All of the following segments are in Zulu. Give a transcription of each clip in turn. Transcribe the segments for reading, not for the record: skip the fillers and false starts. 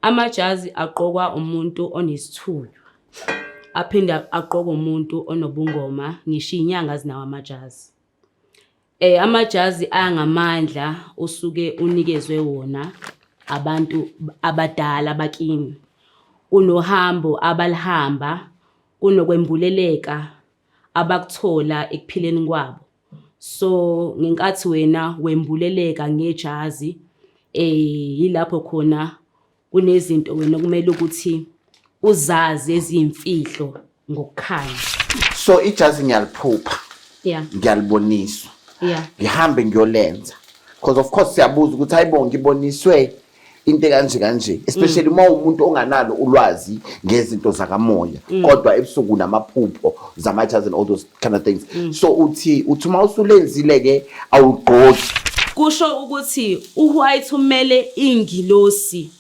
Amajazi aqokwa umuntu onesithunyo. Aphinda aqokwa umuntu onobungoma, ngisho inyanga zinawo amajazi. Amajazi ayangamandla usuke unikezwe wona abantu abadala bakini. Kunohambo abalihamba, kunokwembuleleka abakuthola ekuphileni kwabo. So ngenkathi wena wembuleleka ngejazi, yilapho khona kunezinto wena kumele ukuthi uzazi eziyimfihlo ngokukhanya. So ijazi ngiyaliphupha. Yeah. Ngiyaliboniswa. Yeah. Ngihambe ngiyolenza. Because of course siyabuza ukuthi hayibo ngiboniswe into kanje especially uma umuntu onganalo ulwazi ngezinto zakamoya kodwa ebusuku namaphupho zamajazi and all those kind of things. So uthi uma usulenzile ke awugqoki. Kusho ukuthi uWhite umele ingilosi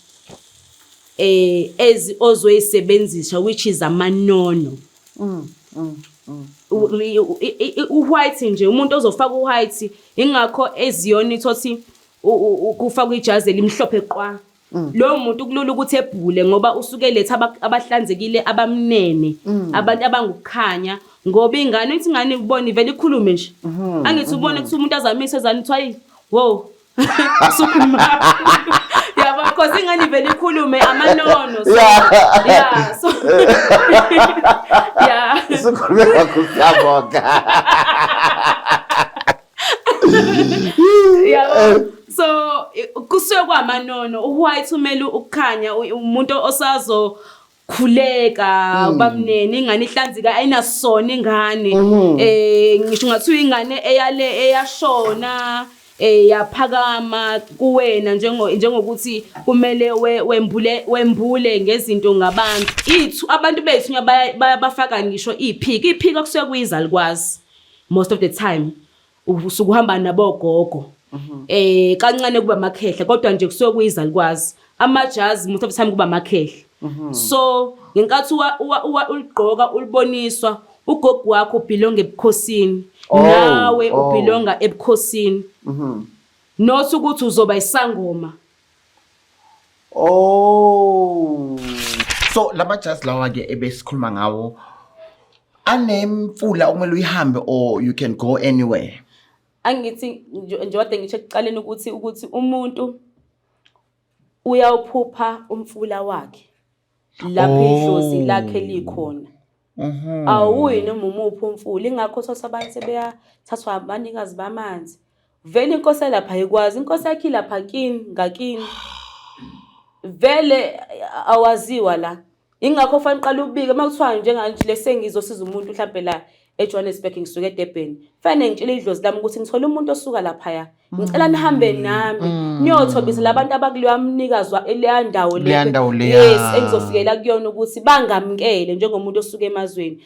ozoyisebenzisa, which is amanono. uWhite nje umuntu ozofaka uWhite ingakho eziyona ithothi kufaka ijazi elimhlophe qwa. Lo muntu kulula ukuthi ebhule ngoba usuke letha abahlanzekile abamnene, abantu abangukukhanya, ngoba ingane ithi ingane ubone ivela ikhulume nje. Angithi ubone ukuthi umuntu azamise ezanithwa wow. Sukhuluma. Yeah, because ingane ivela ikhulume amanono. Yeah, so yeah. Sukhuluma kakhulu. Yeah. So kusuke kwamanono uWhite umele ukukhanya umuntu osazo khuleka bamnene, ingane ihlanzika ayinasona ingane. Ngisho ngathi ingane eyale eyashona yaphakama kuwena njengokuthi kumele wembule ngezinto ngabantu. Abantu bethu bafaka ngisho iphika kusuke kuyizalikwazi most of the time. Usuke uhamba nabogogo. Kancane kuba amakhehla kodwa nje kusuke kuyizalikwazi. Amajazi most of the time kuba amakhehla. So ngenkathi uligqoka uliboniswa, ugogo wakho ubelonga ebukhosini, nawe ubelonga ebukhosini. Not ukuthi uzoba isangoma. So lamajazi lawa ke ebesikhuluma ngawo anemfula okumele uyihambe or you can go anywhere. Angithi njengoba ngisho ekuqaleni ukuthi umuntu uyawuphupha umfula wakhe lapho idlozi lakhe likhona. Awuyi noma umuphi umfula, ingakho abantu sebeyathathwa abanikazi bamanzi. Vele inkosi lapha ayikwazi, inkosi yakhe lapha kini ngakini. Vele awaziwa la. Ingakho fanele uqala ubike makuthiwa njenganje lesengizosiza umuntu mhlawumbe la eJohannesburg ngisuka eDurban. Fanele ngitshela idlozi lami ukuthi ngithola umuntu osuka lapha ya. Ngicela nihambe nami niyothobisa labantu abakuleyo mnikazwa eleya ndawo le. Yes, engizofikela kuyona ukuthi bangamkele njengomuntu osuka emazweni.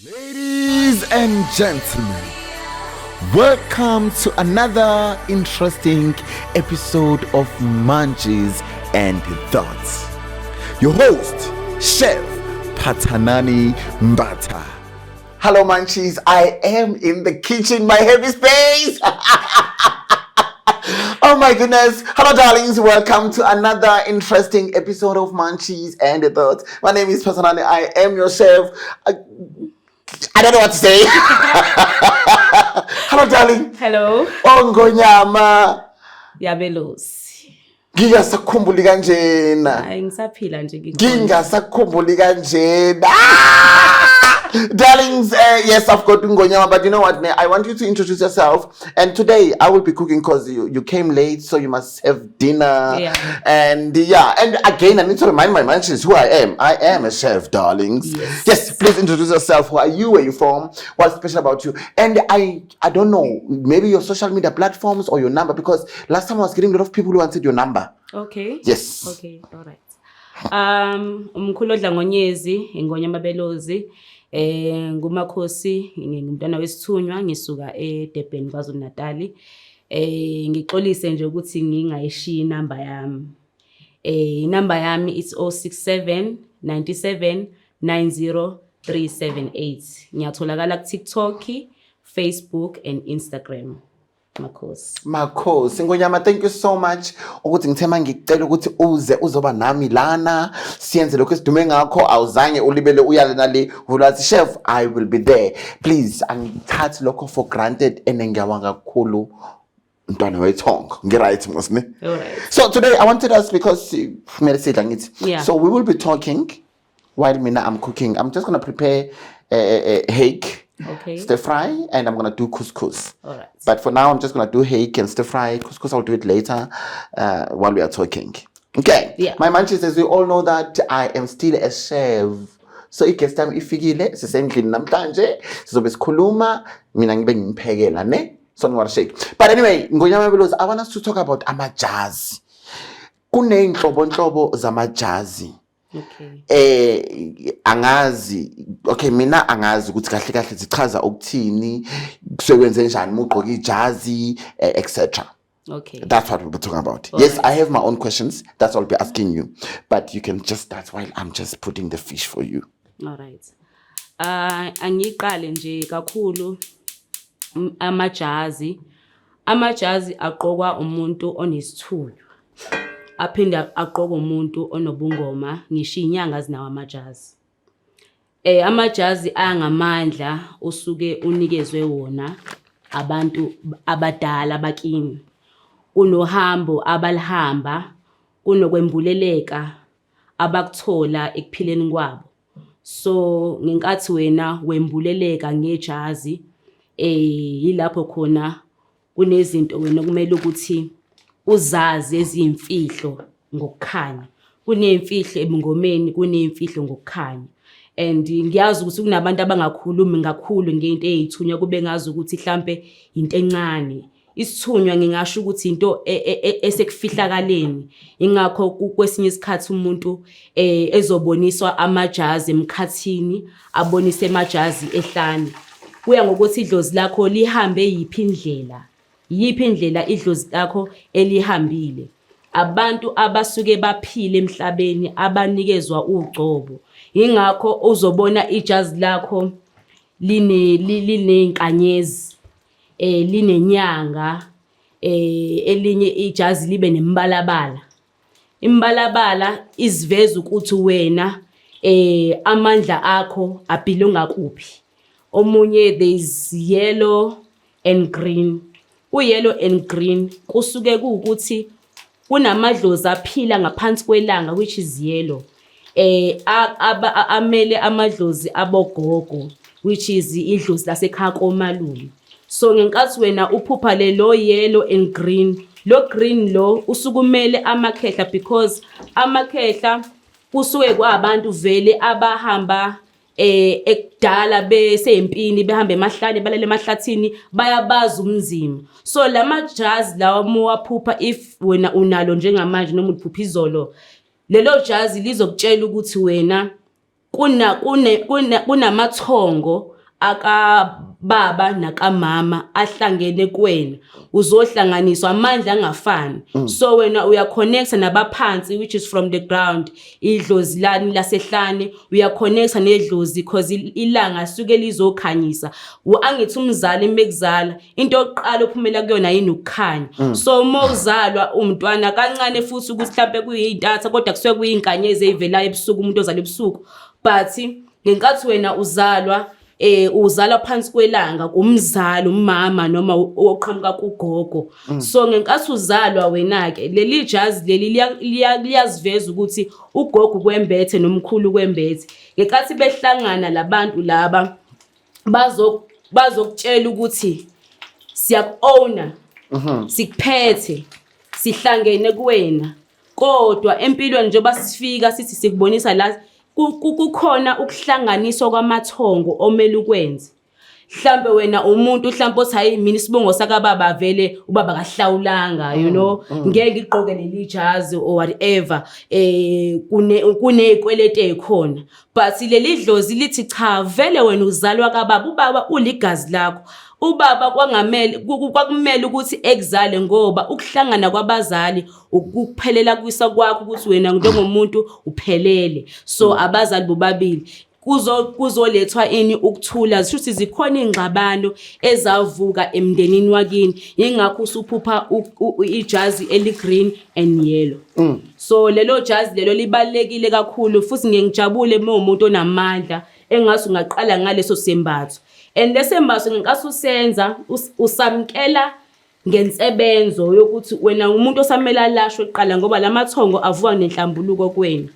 Ladies and gentlemen, welcome to another interesting episode of Munchies and Thoughts. Your host, Chef Patanani Mbata. Hello Munchies, I am in the kitchen, my heavy space. Oh my goodness. Hello darlings, welcome to another interesting episode of Munchies and Thoughts. My name is Patanani, I am your chef. I don't know what to say. Hello darling. Hello. Ongonyama. Yabelosi. Ngingasakhumbuli kanjena. Hayi ngisaphila nje ngikhona. Ngingasakhumbuli kanjena. Darlings, yes, I've got Ngonyama, but you know what? I want you to introduce yourself. And today I will be cooking because you came late, so you must have dinner. Yeah. And and again, I need to remind my Munchies who I am. I am a chef, darlings. Yes, please introduce yourself. Who are you? Where are you from? What's special about you? And I don't know, maybe your social media platforms or your number, because last time I was getting a lot of people who wanted your number. Okay. Yes. Okay, all right. Umkhulu Dlangonyezi, Ngonyama Belozi. Ngumakhosi ngumntwana wesithunywa ngisuka eDurban KwaZulu-Natal. Ngixolise nje ukuthi ngingayishiya inamba yami. Inamba yami is 067 97 90 378. Ngiyatholakala ku TikTok, Facebook and Instagram. Makhosi Ngonyama, thank you so much ukuthi ngithema ngicela ukuthi uzoba nami lana siyenze lokho esidume ngakho awuzange ulibele uyale nale ulathi chef I will be there please angithathi lokho for granted ngiyawanga kakhulu ntwana wethongo ngiright mosne. So today I wanted us because so we will be talking while mina I'm cooking. I'm just going to prepare hake, stir fry, and I'm going to do couscous. All right. But for now, I'm just going to do hake and stir fry. Couscous, I'll do it later while we are talking. Okay. Yeah. My munchies, as you all know that I am still a chef. So it gets time ifikile sisendlini namhlanje sizobe sikhuluma mina ngibe ngimphekela ne so ngwara shake. But anyway, Ngonyama Belows, I want us to talk about amajazi. Kuneyinhlobo zamajazi. Okay. Angazi mina angazi ukuthi kahle zichaza ukuthini kusekwenze njani mugqoka ijazi etc. Okay. That's what we'll be talking about. Yes, I have my own questions. That's what I'll be asking you. But you can just start while I'm just putting the fish for you. All right. Angiqale nje kakhulu amajazi aqokwa umuntu onesithunywa. Aphinda aqoka umuntu onobungoma ngisho inyanga zinawo amajazi. Amajazi angamandla usuke unikezwe wona abantu abadala bakini. Kunohambo abalihamba, kunokwembuleleka abakuthola ekuphileni kwabo. So ngenkathi wena wembuleleka ngejazi yilapho khona kunezinto wena kumele ukuthi uzazi ezimfihlo ngokukhanya. Kunemfihlo ebungomeni, kunemfihlo ngokukhanya. And ngiyazi ukuthi kunabantu abangakhulumi kakhulu ngento ezithunywa kube ngazi ukuthi mhlambe into encane. Isithunywa ngingasho ukuthi into esekufihlakaleni. Ingakho kwesinye isikhathi umuntu ezoboniswa amajazi emkhathini, abonise amajazi ehlane. Kuya ngokuthi idlozi lakho lihambe yipi indlela. Yipi indlela idlozi lakho elihambile. Abantu abasuke baphile emhlabeni abanikezwa ugcobo. Ingakho uzobona ijazi lakho linenkanyezi, linenyanga, elinye ijazi libe nembalabala. Imbalabala iziveza ukuthi wena amandla akho abhilonga kuphi. Omunye there is yellow and green. Yellow and green kusuke ukuthi kunamadlozi aphila ngaphansi kwelanga which is yellow. Amele amadlozi abogogo which is idlozi lasekhaya komalume. So ngenkathi wena uphupha lo yellow and green, lo green lo usukumele amakhehla because amakhehla kusuke kwabantu vele abahamba ekudala besempini behamba emahlane balele emahlathini bayabaza umzimba. So lamajazi lawa mowaphupha if wena unalo njengamanje noma uphupha izolo, lelo jazi lizokutshela ukuthi wena kunamathongo akababa nakamama ahlangene kuwena. Uzohlanganiswa amandla angafani. So wena uyaconnecta nabaphansi which is from the ground. Idlozi lani lasehlane uyaconnecta nedlozi because ilanga suke lizokhanyisa. Angithi umzali mekuzala into yokuqala ophumela kuyona yini ukukhanya. So mawuzalwa umntwana kancane futhi ukuthi mhlambe kuyintatha kodwa kusuke kuyinkanyezi evela ebusuku umuntu ozala ebusuku. But ngenkathi wena uzalwa uzalwa phansi kwelanga kumzali umama noma oqhamuka kugogo. So ngenkathi uzalwa wena ke leli jazi leli liyaziveza ukuthi ugogo kwembethe nomkhulu kwembethe. Ngenkathi behlangana labantu laba bazokutshela ukuthi siyakuowna, sikuphethe, sihlangene kuwena. Kodwa empilweni njengoba sifika sithi sikubonisa la kukhona ukuhlanganiswa kwamathongo omele ukwenze. Mhlambe wena umuntu mhlambe othi hayi mina isibongo sakababa vele ubaba kahlawulanga ngeke ngigqoke leli jazi or whatever kunezikwelete ezikhona. But leli dlozi lithi cha vele wena uzalwa kababa, ubaba uligazi lakho. Ubaba kwakumele ukuthi exile ngoba ukuhlangana kwabazali ukuphelela kwisa kwakho ukuthi wena njengomuntu uphelele. So abazali bobabili kuzolethwa ini ukuthula zishuthi zikhona ingxabano ezavuka emndenini wakini ingakho usuphupha ijazi eligreen and yellow. So lelo jazi lelo libalekile kakhulu futhi ngiyengijabule umuntu onamandla engase ungaqala ngaleso sembatho. And lesembatho ngikase usenza usamkela ngensebenzo yokuthi wena umuntu osamela lashwe eqala ngoba lamathongo avuka nenhlambuluko kwena.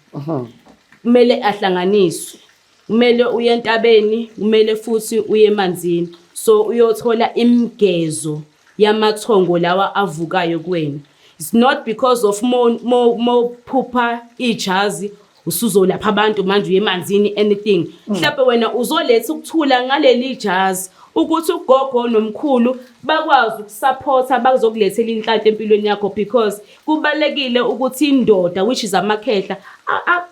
Kumele ahlanganiswe. Kumele uye entabeni, kumele futhi uye emanzini. So uyothola imigezo yamathongo lawa avukayo kwena. It's not because of mo phupha ijazi usuzolapha abantu manje uye emanzini anything. Mhlawumbe wena uzoletha ukuthula ngaleli jazi ukuthi ugogo nomkhulu bakwazi ukusupporta bazokulethela inhlanhla empilweni yakho because kubalekile ukuthi indoda which is amakhehla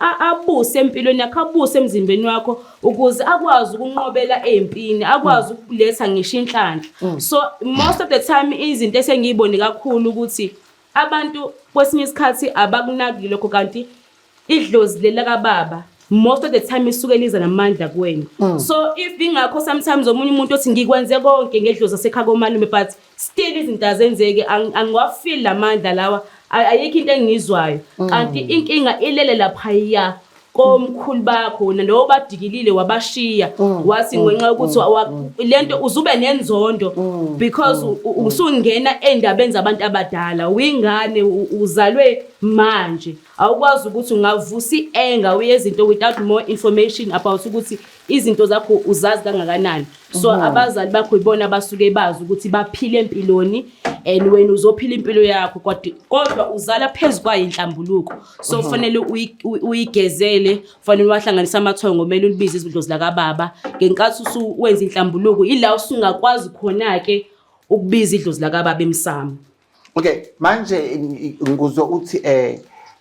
abuse empilweni yakho abuse emzimbeni wakho ukuze akwazi ukunqobela empini akwazi ukuletha ngisho inhlanhla. So most of the time izinto esengiyibone kakhulu ukuthi abantu kwesinye isikhathi abakunaki lokho kanti idlozi lela kababa most of the time isuke liza namandla kuwena. So if ingakho sometimes omunye umuntu othi ngikwenze konke ngedlozi asekhaya komalume but still izinto azenzeke angiwafeel lamandla lawa ayikho into engizwayo kanti inkinga ilele lapha komkhulu bakho nalo badikilile wabashiya wathi ngenxa yokuthi lento uzube nenzondo because usungena endabeni zabantu abadala wingane uzalwe manje awukwazi ukuthi ungavusa ienga uyezinto without more information about ukuthi izinto zakho uzazi kangakanani. So abazali bakho ibona basuke bazi ukuthi baphile empiloni and wena uzophila impilo yakho kodwa uzala phezulu kwayinhlambuluko. So kufanele uyigezele kufanele wahlanganisa amathongo kumele ulibize izidlozi la kababa ngenkathi usuwenza inhlambuluko ila usungakwazi khona ke ukubiza idlozi la kababa emsamo. Okay manje nguzwe uthi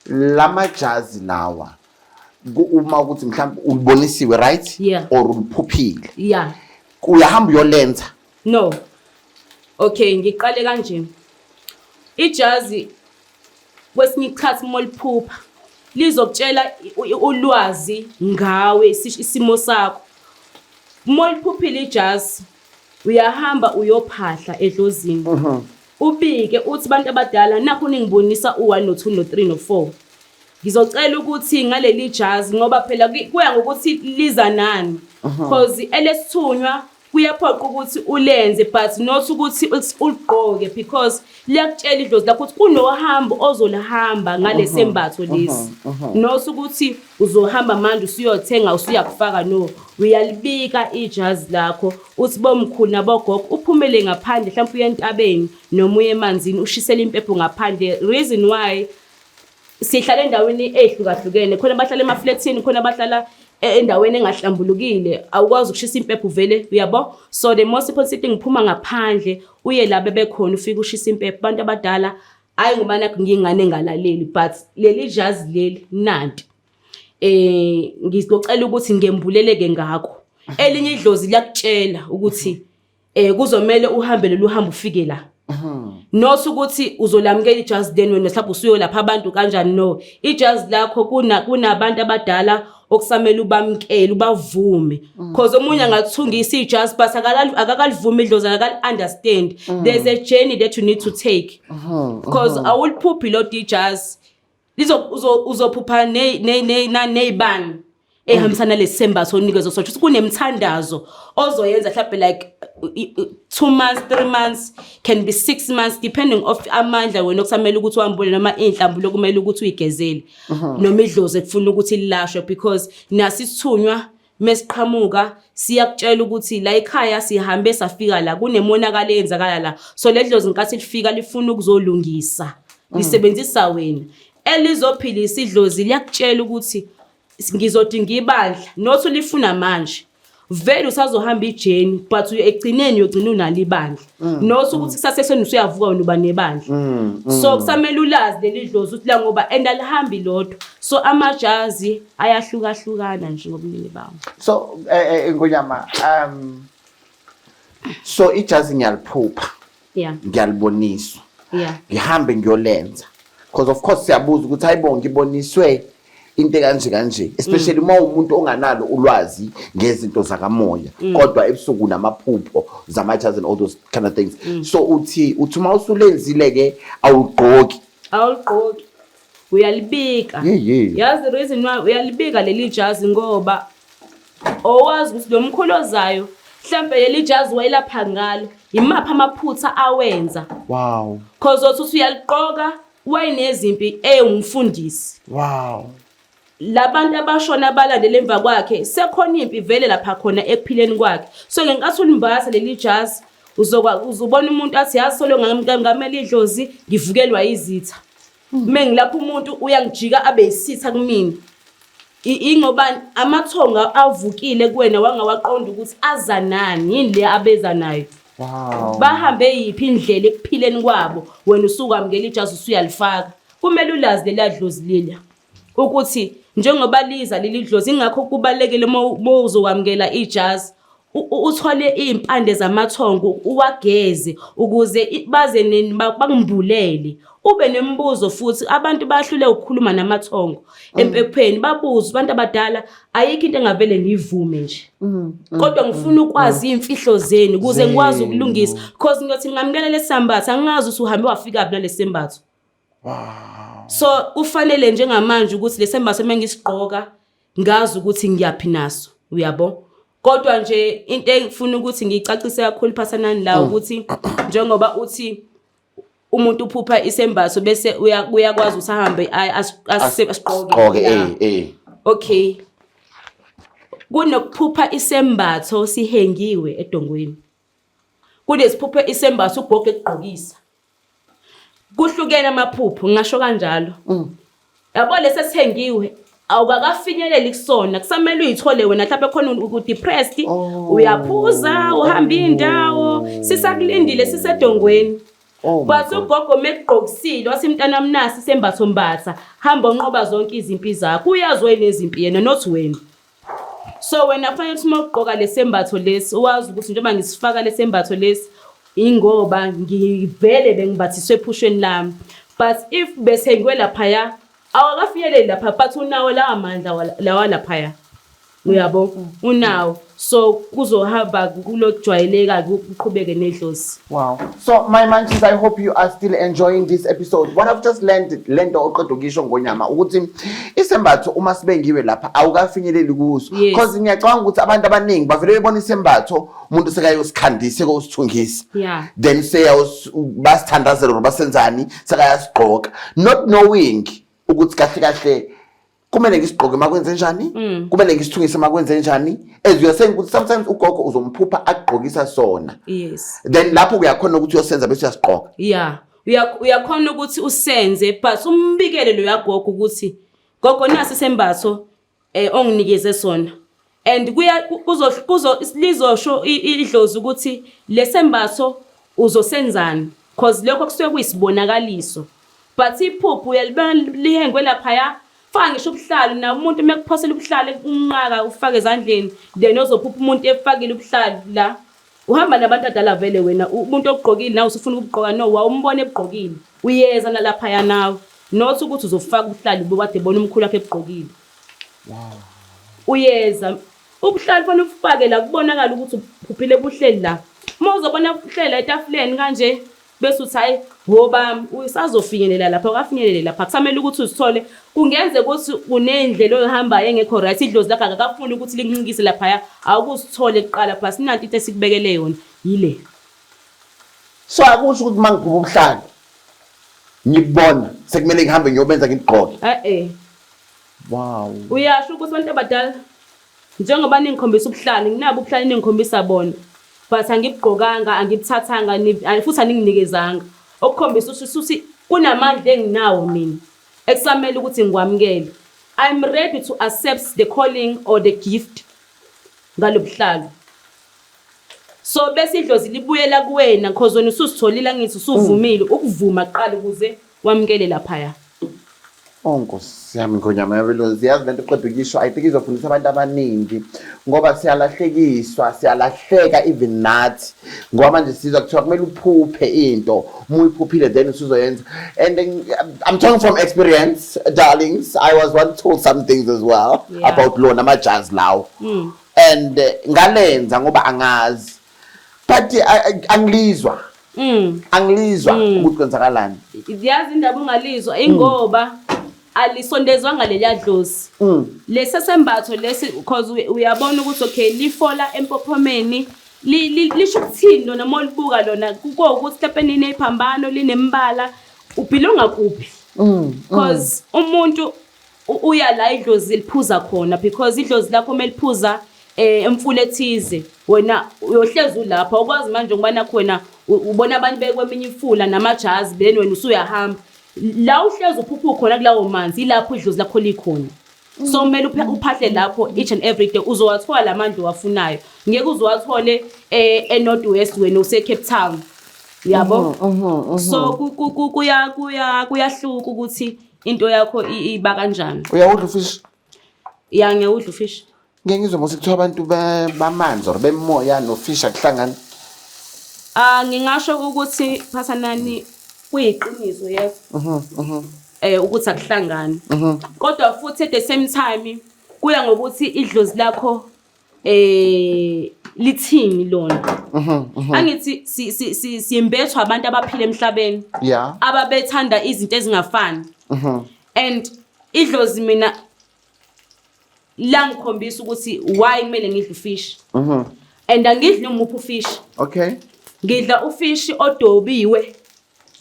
lamajazi lawa uma ukuthi mhlawumbe ulibonisiwe right or uliphuphile uyahamba uyolenza. No. Okay ngiqale kanje ijazi kwesinye isikhathi moliphupha lizokutshela ulwazi ngawe isimo sakho. Moliphuphile ijazi uyahamba uyophahla edlozini ubike uthi bantu abadala nakho ningibonisa u1 no2 no3 no4 ngizocela ukuthi ngaleli jazi ngoba phela kuya ngokuthi liza nani because elesithunywa kuyaphoqa ukuthi ulenze but not ukuthi uligqoke because liyakutshela idlozi lakho ukuthi kunohambo ozolahamba ngalesembatho lesi nosu ukuthi uzohamba manje usiyothenga usiyakufaka no uyalibika ijazi lakho uthi bomkhulu nabogogo uphumele ngaphandle mhlawumbe uye entabeni noma uye emanzini ushisela impepho ngaphandle. Reason why sihlala endaweni ehlukahlukene khona bahlala emaflatini khona bahlala endaweni engahlambulukile awukwazi ukushisa impepho vele uyabo. So the most important thing ngiphuma ngaphandle uye la bebekhona ufika ushisa impepho abantu abadala ayi ngoba nakho ngingane engalaleli but leli jazi leli nanti ngizocela ukuthi ngembuleleke ngakho. Elinye idlozi liyakutshela ukuthi kuzomela uhambe lolu hambo ufike la nosu ukuthi uzolamukela ijazi then wena mhlawumbe usuyo lapha abantu kanjani no ijazi lakho kunabantu abadala okusamela ubamkela ubavume because omunye angathungisa ijazi but akakalivuma idlozi akali-understand. There's a journey that you need to take because awuliphuphi lo ijazi uzophupha neyibani ehambisana lesembatho onikezwe so kunemthandazo ozoyenza mhlawumbe like 2 months 3 months can be 6 months depending of amandla wena okusamela ukuthi uhambule noma inhlambulo kumele ukuthi uyigezele noma idlozi kufuna ukuthi lilashwe because nasithunywa mesiqhamuka siyakutshela ukuthi la ekhaya sihambe safika la kunemonakalo eyenzakala la so ledlozi nkathi lifika lifuna ukuzolungisa lisebenzisa wena elizophilisa idlozi liyakutshela ukuthi ngizodinga ibandla nothi ulifuna manje vele usazohamba ijeni but egcineni uyogcina unalo ibandla nothi ukuthi kusaseseni usuyavuka wena uba nebandla so kusamele ulazi leli dlozi uthi la ngoba endalihambi lodwa so amajazi ayahlukahlukana nje ngobuningi bawo. So Ngonyama so ijazi ngiyaliphupha ngiyaliboniswa ngihambe ngiyolenza because of course siyabuza ukuthi hayibo ngiboniswe into kanje especially uma umuntu onganalo ulwazi ngezinto zakamoya kodwa ebusuku namaphupho zamajazi and all those kind of things so uthi uma usulenzile ke awugqoki uyalibika yazi the reason why uyalibika leli jazi ngoba owazi ukuthi lo mkholozayo mhlambe leli jazi wayelapha ngalo imapha amaphutha awenza cause othi uyaliqoka wayinezimpi umfundisi labantu abashona abalandele emva kwakhe sekhona impi vele lapha khona ekuphileni kwakhe so ngenkathi ulimbasa leli jazi uzobona umuntu athi yasolo ngamela idlozi ngivukelwa izitha mengilapha umuntu uyangijika abe isitha kumina ingoba amathonga avukile kuwena wangawaqonda ukuthi azanani yini le abeza nayo bahambe yiphi indlela ekuphileni kwabo wena usukwamukela ijazi usuyalifaka kumele ulazi leladlozi lila ukuthi njengoba liza leli dlozi ingakho kubalekile uma uzokwamukela ijazi uthole impande zamathongo uwageze ukuze baze bakumbulele ube nembuzo futhi abantu bahlule ukukhuluma namathongo empepheni babuza abantu abadala ayikho into engavele ngivume nje kodwa ngifuna ukwazi imfihlo zenu ukuze ngikwazi ukulungisa because ngiyothi ngamukela lesambatho angazi usuhambe wafika phi nalesembatho so kufanele njengamanje ukuthi lesembatho mengisigqoka ngazi ukuthi ngiyaphi naso uyabo kodwa nje into engifuna ukuthi ngicacise kakhulu phasanani la ukuthi njengoba uthi umuntu uphupha isembatho bese uyakwazi usahambe asiqoke okay kunokuphupha isembatho sihengiwe edongweni kunesiphupha isembatho ugogo egqokisa kuhlukene amaphupho ngisho kanjalo yabo lesesihengiwe awukakafinyeleli kusona kusamele uyithole wena mhlawumbe khona udepressed uyaphuza uhamba indawo sisakulindile sisedongweni but ugogo mekugqokisile wasimntana mnasi sembatho mbatha hamba unqoba zonke izimpi zakho uyazwe nezimpi yena not wena so wena kufanele ukuthi mawugqoka lesembatho lesi uwazi ukuthi njengoba ngisifaka lesembatho lesi ingoba ngivele bengibathiswe ephushweni lami but if bese ngwelapha awakafinyeleli lapha but unawo la amandla lawa lapha uyabo unawo so kuzohamba kulojwayeleka ukuqhubeke nedlozi so my manches I hope you are still enjoying this episode what I've just learned lento oqeda ukisho ngonyama ukuthi isembatho uma sibengiwe lapha awukafinyeleli kuso because ngiyacabanga ukuthi abantu abaningi bavele bebona isembatho umuntu sekayosikhandise kosithungisa then basithandazela basenzani sekayasigqoka not knowing ukuthi kahle kumele ngisigqoke makwenze njani kumele ngisithungise makwenze njani as you are saying ukuthi sometimes ugogo uzomphupha agqokisa sona then lapho uyakhona ukuthi uyosenza bese uyasigqoka uyakhona ukuthi usenze but umbikele lo yagogo ukuthi gogo nasi sembatho onginikeze sona and lizosho idlozi ukuthi lesembatho uzosenzani because lokho kusuke kuyisibonakaliso but iphupho uyalibona lihengwe lapha faka ngisho ubuhlalo na umuntu mekuphosela ubuhlalo unqaka ufake ezandleni then ozophupha umuntu efakile ubuhlalo la uhamba nabantu adala vele wena umuntu ogqokile nawe usufuna ukugqoka no wawumbona ebugqokile uyeza nalapha yanawe not ukuthi uzofaka ubuhlalo bokade bona umkhulu wakhe ebugqokile uyeza ubuhlalo fana ufake la kubonakala ukuthi uphuphile buhleli la uma uzobona ubuhlelo etafuleni kanje bese uthi hayi ngoba usazofinyelela lapha akafinyelele lapha kusamele ukuthi uzithole kungenze ukuthi unendlela ohamba engekho right idlozi lakhe akafuni ukuthi linqinkise lapha awukuzithole eqala plus nanti into esikubekele yona yile so akusho ukuthi mangiguba ubuhlalo ngibona sekumele ngihambe ngiyobenza ngigqoke uyasho ukuthi abantu abadala njengoba ningikhombisa ubuhlalo nginabo ubuhlalo ningikhombisa bona but angibugqokanga angibuthathanga futhi aninginikezanga okukhombisa ukuthi kunamandla enginawo mina ekusamele ukuthi ngikwamukele I'm ready to accept the calling or the gift ngalobuhlalo so bese idlozi libuyela kuwena because wena ususitholile ngithi usuvumile ukuvuma kuqala ukuze wamukele lapha Nkosi yami Ngonyama yabelo ziyazi lento qeda ukisho I think izofundisa abantu abaningi ngoba siyalahleka even nathi ngoba manje sizwa kuthiwa kumele uphuphe into uma uyiphuphile then usuzoyenza and I'm talking from experience darlings I was once told some things as well about lona ama-jazz lawo and ngalenza ngoba angazi but angilizwa ukuthi kwenzakalani yazi indaba ungalizwa ingoba alisondezwanga leliya dlozi lesesembatho lesi because uyabona ukuthi okay lifola empophomeni lisho ukuthini lona molibuka lona kuko ukuthi hlepenini ephambano linembala ubhilonga kuphi because umuntu uya la idlozi liphuza khona because idlozi lakho meliphuza emfule ethize wena uyohlezi ulapha ukwazi manje ngibana khona ubona abantu bekweminye ifula namajazi then wena usuyahamba la uhlezi uphuphu khona kulawo manzi ilapho idlozi lakho likhona so kumele uphahle lapho each and every day uzowathola lamandla wafunayo ngeke uzowathole eNorth West wena use Cape Town yabo so kuyahluka ukuthi into yakho iba kanjani uyawudla ufish ya ngiyawudla ufish ngeke ngizwe mose kuthiwa abantu bamanzi or bemoya nofish akuhlangani ngingasho ukuthi phasanani kuyiqiniso yes ukuthi akuhlangani kodwa futhi at the same time kuya ngokuthi idlozi lakho lithini lona angithi simbethwa abantu abaphila emhlabeni ababethanda izinto ezingafani and idlozi mina la ngikhombisa ukuthi why kumele ngidle fish and angidli nomuphi fish okay ngidla ufish odobiwe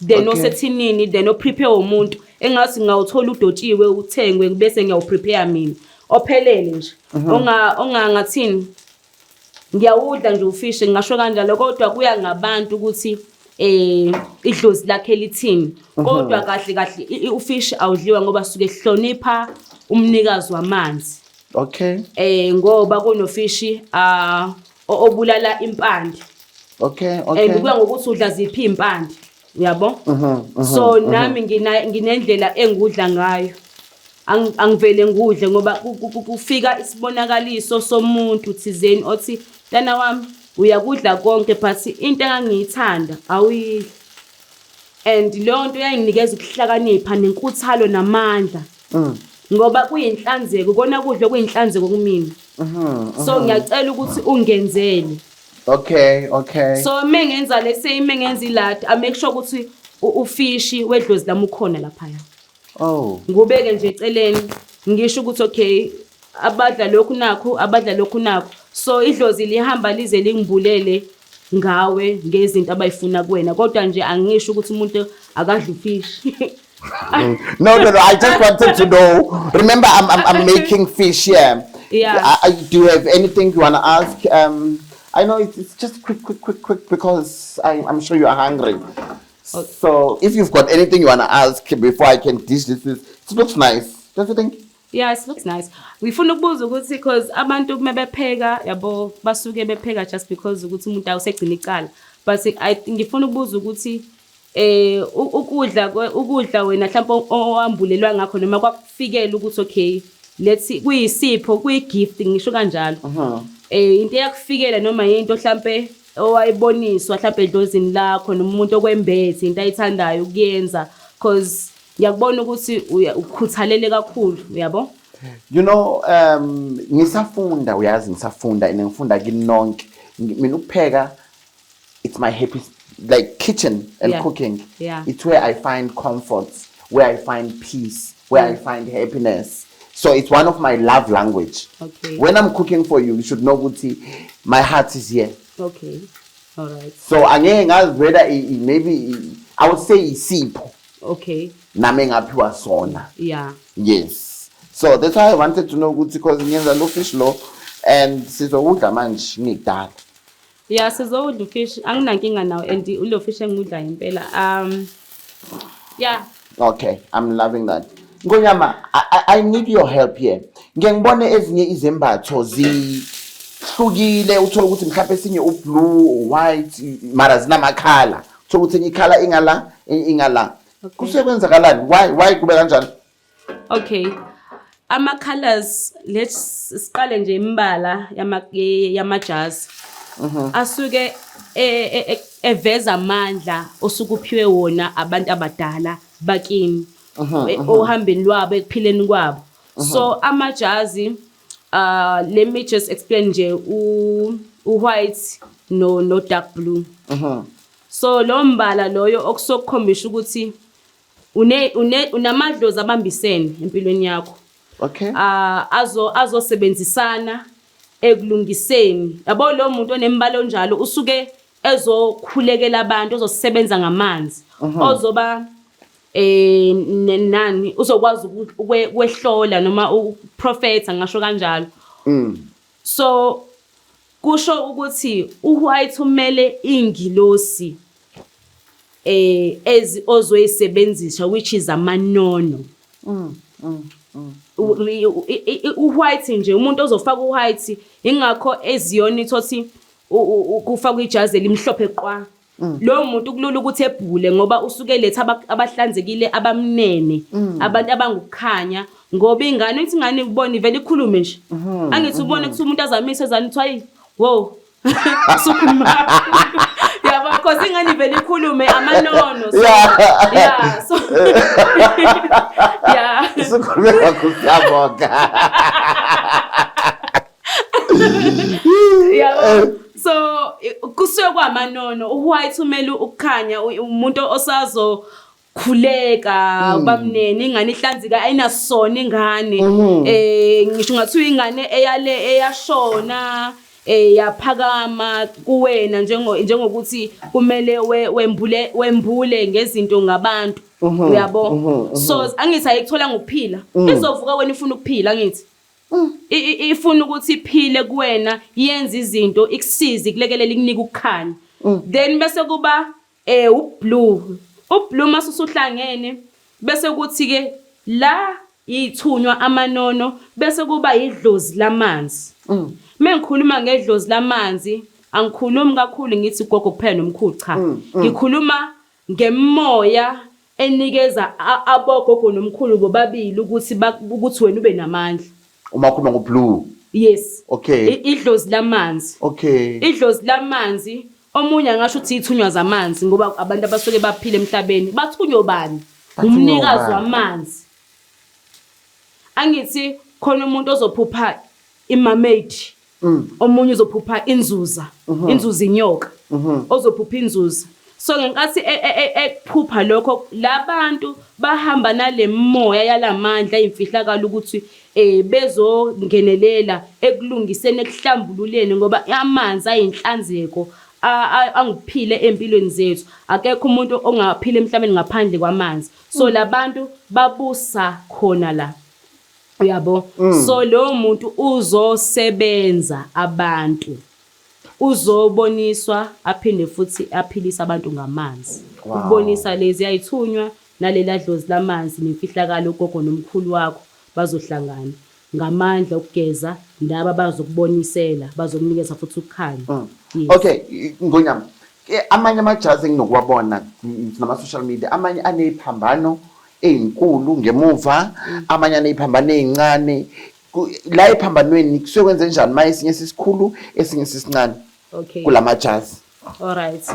then osethinini then oprepare umuntu engathi ngawuthola udotshiwe uthengwe bese ngiyawuprepare mina ophelele nje ongangathini ngiyawudla nje ufish ngisho kanjalo kodwa kuya ngabantu ukuthi idlozi lakhe lithini kodwa kahle ufish awudliwa ngoba suke ehlonipha umnikazi wamanzi okay ngoba kunofishi obulala impande okay kuya ngokuthi udla ziphi impande uyabo so nami nginendlela engudla ngayo angivele ngudle ngoba kufika isibonakaliso somuntu thizeni othi lana wami uyakudla konke but into engangiyithanda awuyidli and leyo nto yayinginikeza ukuhlakanipha nenkuthalo namandla ngoba kuyinhlanzeko kona kudla kuyinhlanzeko kumina so ngiyacela ukuthi ungenzele okay so mengenza mengenza iladi I make sure ukuthi ufishi wedlozi lami ukhona lapha ngubeke nje eceleni ngisho ukuthi okay abadla lokhu nakho so idlozi lihamba lize lingibulele ngawe ngezinto abayifuna kuwena kodwa nje angisho ukuthi umuntu akadli fish No, I just wanted to know. Remember, I'm making fish here. Yeah. Do you have anything you want to ask? I know it's just quick, because I'm sure you are hungry. Okay. So if you've got anything you want to ask before I can dish this, it looks nice. Don't you think? Yeah, it looks nice. Ngifuna ukubuza ukuthi because abantu mebepheka yabo basuke bepheka just because ukuthi umuntu awusegcina icala. But ngifuna ukubuza ukuthi ukudla wena mhlawumbe owambulelwa ngakho noma kwakufikela ukuthi okay let's kuyisipho kuyigift ngisho kanjalo into yakufikela noma into mhlawumbe owayiboniswa mhlawumbe edlozini lakho noma umuntu okwembethe into ayithandayo ukuyenza because ngiyakubona ukuthi ukhuthalele kakhulu uyabo you know ngisafunda uyazi ngisafunda and ngifunda kini nonke mina ukupheka it's my happy like kitchen and cooking. Yeah. It's where I find comfort, where I find peace, where I find happiness. So it's one of my love language. Okay. When I'm cooking for you, you should know Guti, my heart is here. Okay. All right. So again, whether maybe I would say isipho. Okay. Namenga pure sona. Yeah. Yes. So that's why I wanted to know Guti because ngenza lo fish lo and sizokudla manje ngidala. Yeah, sizodla fish. Anginankinga nawo and ulo fish engudla impela. Yeah. Okay, I'm loving that. Ngonyama, I need your help here. Ngiyangibone ezinye izembatho zihlukile uthola ukuthi mhlawumbe esinye ublue, white, mara zinamakhala. Uthola ukuthi ikhala ingala. Kusekwenzakalani? Why kube kanjani? Okay. Ama-colours, let's siqale nje imbala yamajazi. Asuke eveza amandla osuke uphiwe wona abantu abadala bakini. Ohambeni lwabo ekuphileni kwabo. So amajazi, let me just explain nje u-white no dark blue. So lo mbala loyo okusokukhombisha ukuthi unamadlozi abambisene empilweni yakho. Okay. Azosebenzisana ekulungiseni. Yabo lo muntu onembala onjalo usuke ezokhulekela abantu, ozosebenza ngamanzi. Ozoba nani uzokwazi ukwehlola noma uprofeta ngisho kanjalo. So kusho ukuthi uwhite umele ingilosi ozoyisebenzisa, which is amanono. Uwhite nje umuntu ozofaka uwhite ingakho eziyona ithothi kufaka ijazi elimhlophe qwa. Lo muntu kulula ukuthi ebhule ngoba usuke letha abahlanzekile abamnene, abantu abangukukhanya, ngoba ingane ithi ingane ubone ivela ikhulume nje. Angithi ubone ukuthi umuntu azamise ezani uthi wow sukhuluma. Yabo because ingane ivela ikhulume amanono. So yeah, so yeah. Sukhuluma kusabonga. Yeah. So kusuke kwamanono uwhite umele ukukhanya umuntu osazo khuleka bamnene, ingane ihlanzika ayinasona ingane. Ngisho ngathi ingane eyashona yaphakama kuwena njengokuthi kumele wembule ngezinto ngabantu. Uyabo? So angithi ayikuthola ngokuphila, izovuka wena ifuna ukuphila ngithi. Ifuna ukuthi iphile kuwena, yenza izinto ikusize ikulekelela ikunika ukukhanya. Then bese kuba ublue. Ublue masusuhlangene bese kuthi ke la yithunywa amanono bese kuba idlozi lamanzi. Mengikhuluma ngedlozi lamanzi angikhulumi kakhulu ngithi gogo kuphela nomkhulu cha. Ngikhuluma ngemoya enikeza abogogo nomkhulu bobabili ukuthi wena ube namandla. Uma khuluma ngoblue. Yes. Okay. Idlozi lamanzi. Okay. Idlozi lamanzi omunye angasho ukuthi ithunywa zamanzi ngoba abantu abasuke baphila emhlabeni bathunywa bani? Umnikazi wamanzi. Angithi khona umuntu ozophupha imermaid. Omunye uzophupha inzuza, inzuza inyoka. Ozophupha inzuza. So ngenkathi ekuphupha lokho labantu bahamba nalemoya yalamandla imfihlakala ukuthi bezongenelela ekulungiseni ekuhlambululeni ngoba amanzi ayinhlanzeko angiphile empilweni zethu. Akekho umuntu ongaphila emhlabeni ngaphandle kwamanzi. So labantu babusa khona la. Uyabo? So lo muntu uzosebenza abantu. Uzoboniswa aphinde futhi aphilisa abantu ngamanzi. Ukubonisa lezi ayithunywa nalela dlozi lamanzi nemfihlakalo ugogo nomkhulu wakho bazohlangana ngamandla okugeza ndaba bazokubonisela bazokunikeza futhi ukukhanya. Okay, Ngonyama. Amanye amajazi enginokuwabona nama social media, amanye aneziphambano ezinkulu ngemuva, amanye aneziphambano ezincane. La ephambanweni kusuke kwenze njani maye esinye sisikhulu esinye sisincane? Okay. Kulamajazi. All right.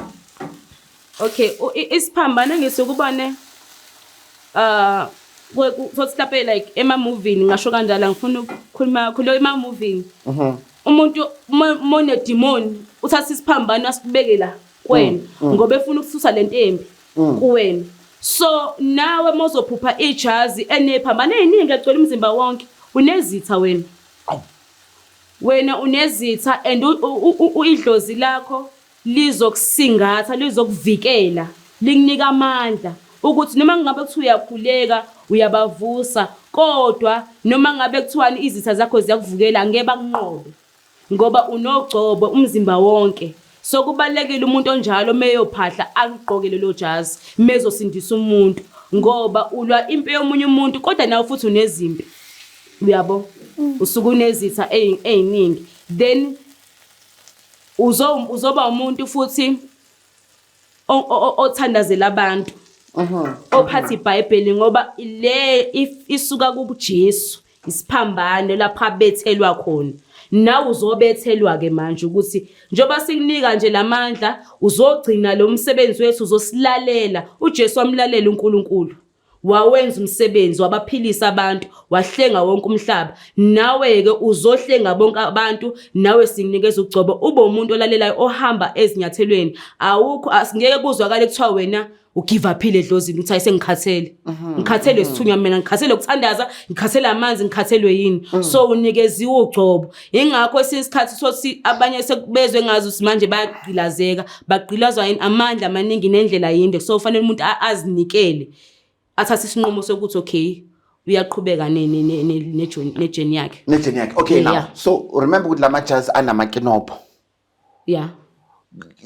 Okay, isiphambano ngisukubone lapha like ema movie ngisho kanjalo ngifuna ukukhuluma kulo ema movie. Umuntu mone demon uthatha isiphambano asibeke la kuwena ngoba efuna ukususa lentembi kuwena. So nawe mozophupha ijazi enephambano eziningi egcwele umzimba wonke unezitha wena. Wena unezitha and idlozi lakho lizokusingatha lizokuvikela likunika amandla ukuthi noma ngabe kuthi uyakhuleka uyabavusa kodwa noma ngabe kuthiwani izitha zakho ziyakuvukela ngeke bakunqobe ngoba unogcobo umzimba wonke. So kubalekile umuntu onjalo meyophahla agqoke lelo jazi mezosindisa umuntu ngoba ulwa impi yomunye umuntu kodwa nawe futhi unezimpi. Uyabo? Usuku unezitha eziningi then uzoba umuntu futhi othandazela abantu. ophatha iBhayibheli ngoba isuka kuJesu isiphambano lapha bethelwa khona. Nawe uzobethelwa ke manje ukuthi njoba sikunika nje lamandla uzogcina lo msebenzi wethu uzosilalela. uJesu wamlalela uNkulunkulu, wawenza umsebenzi, wabaphilisa abantu, wahlenga wonke umhlaba. Nawe ke uzohlenga bonke abantu, nawe sikunikeza ugcobo ube umuntu olalelayo ohamba ezinyathelweni. Awukho asingeke kuzwakale kuthiwa wena ugive uphile edlozini uthi ayisengikhathele. Ngikhathelwe isithunywa mina, ngikhathelwe ukuthandaza, ngikhathelwe amanzi, ngikhathelwe yini. So unikeziwe ugcobo. Ingakho esinye isikhathi sothi abanye sekubezwe ngazo simanje bayagqilazeka, bagqilazwa yini amandla amaningi nendlela yinde. So ufanele umuntu azinikele, athathe isinqumo sokuthi okay uyaqhubeka nejourney yakhe. Nejourney yakhe. Okay, now so remember ukuthi lamajazi anamakinopho. Yeah.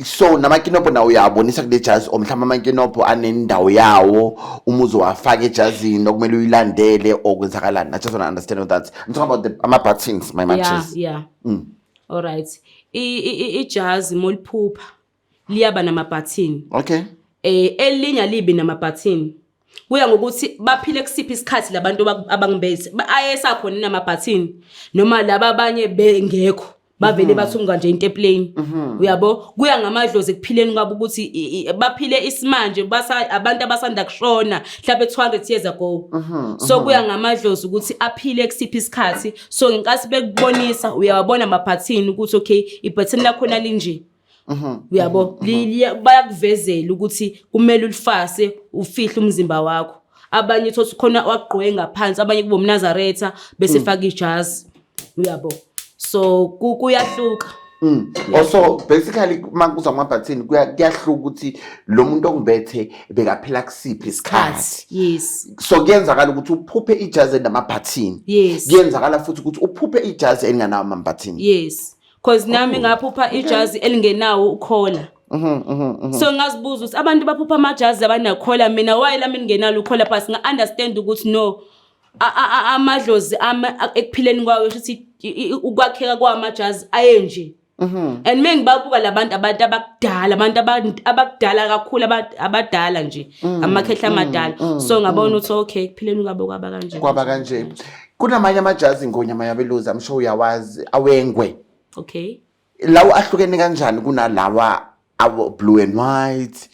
So namakinopho nawo uyabonisa kule jazz omhlamba amakinopho anendawo yawo umuzo wafaka ejazini okumele uyilandele okwenzakalana. I just want to understand that. I'm talking about the buttons, my matches. Yeah. All right. Ijazz moliphupha liyaba nama-button. Okay. Elinye libi nama-button. Kuya ngokuthi baphile kusiphi isikhathi labantu abangibethe. Ayesakhona nama-button noma laba abanye bengekho. Bavele bathunga nje intempeleni. Uyabo kuya ngamadlozi ekuphileni kwabo ukuthi baphile isimanje abantu abasanda kushona mhlawumbe 200 years ago. So kuya ngamadlozi ukuthi aphile kusiphi isikhathi. So ngenkathi bekubonisa uyawabona ama-button ukuthi okay i-button lakho nalinje. Uyabo bayakuvezela ukuthi kumele ulifase ufihle umzimba wakho. Abanye uthi khona waqgqwe ngaphansi, abanye kuba umNazaretha bese faka ijazi. Uyabo so kuyahluka. Also basically makuzwa ama-button kuyahluka ukuthi lo muntu ongibethe bekaphila kusiphi isikhathi. Yes. So kuyenzakala ukuthi uphuphe ijazi enama-button. Yes. Kuyenzakala futhi ukuthi uphuphe ijazi elinganawo ama-button. Yes. Cause nami ngaphupha ijazi elingenawo ukhola. So ngazibuza ukuthi abantu baphupha amajazi abanakhola, mina why lami ngingenalo ukhola but nga understand ukuthi no amadlozi ekuphileni kwawo ukuthi ukwakheka kwamajazi ayenje. And mengibabuka labantu abakudala, abantu abakudala kakhulu, abadala nje amakhehla amadala. So ngabona ukuthi okay kuphileni kwabo kwaba kanje. Kunamanye amajazi ngonyama yabeluzi, I'm sure uyawazi, awengwe. Okay. Lawo ahlukene kanjani kunalawa blue and white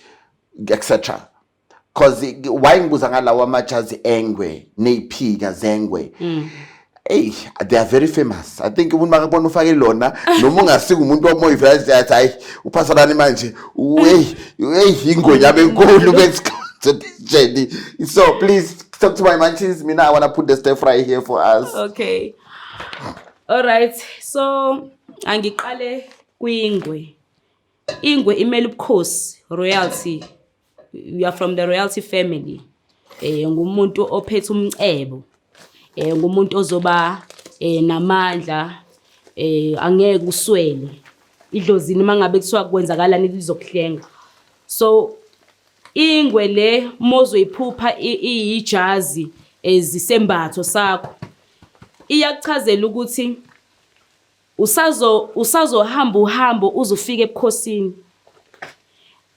etc. Cause why ngibuza ngalawa amajazi engwe neyiphika zengwe. Hey, they are very famous. I think umuntu makabona ufake lona noma ungasika umuntu omoya vele yathi hayi uphasana manje ingonyama enkulu besikhathi. So please talk to my manchis. Mina I want to put the stir fry here for us. Okay. All right. So angiqale kwingwe. Ingwe imele ubukhosi, royalty. We are from the royalty family. Ngumuntu ophethe umcebo. Ngumuntu ozoba namandla, angeke uswele. Idlozini mangabe kuthiwa kwenzakalani lizokuhlenga. So ingwe le mozo iphupha ijazi ezisembatho sakho. Iyakuchazela ukuthi usazohamba uhambo uzofika ebukhosini.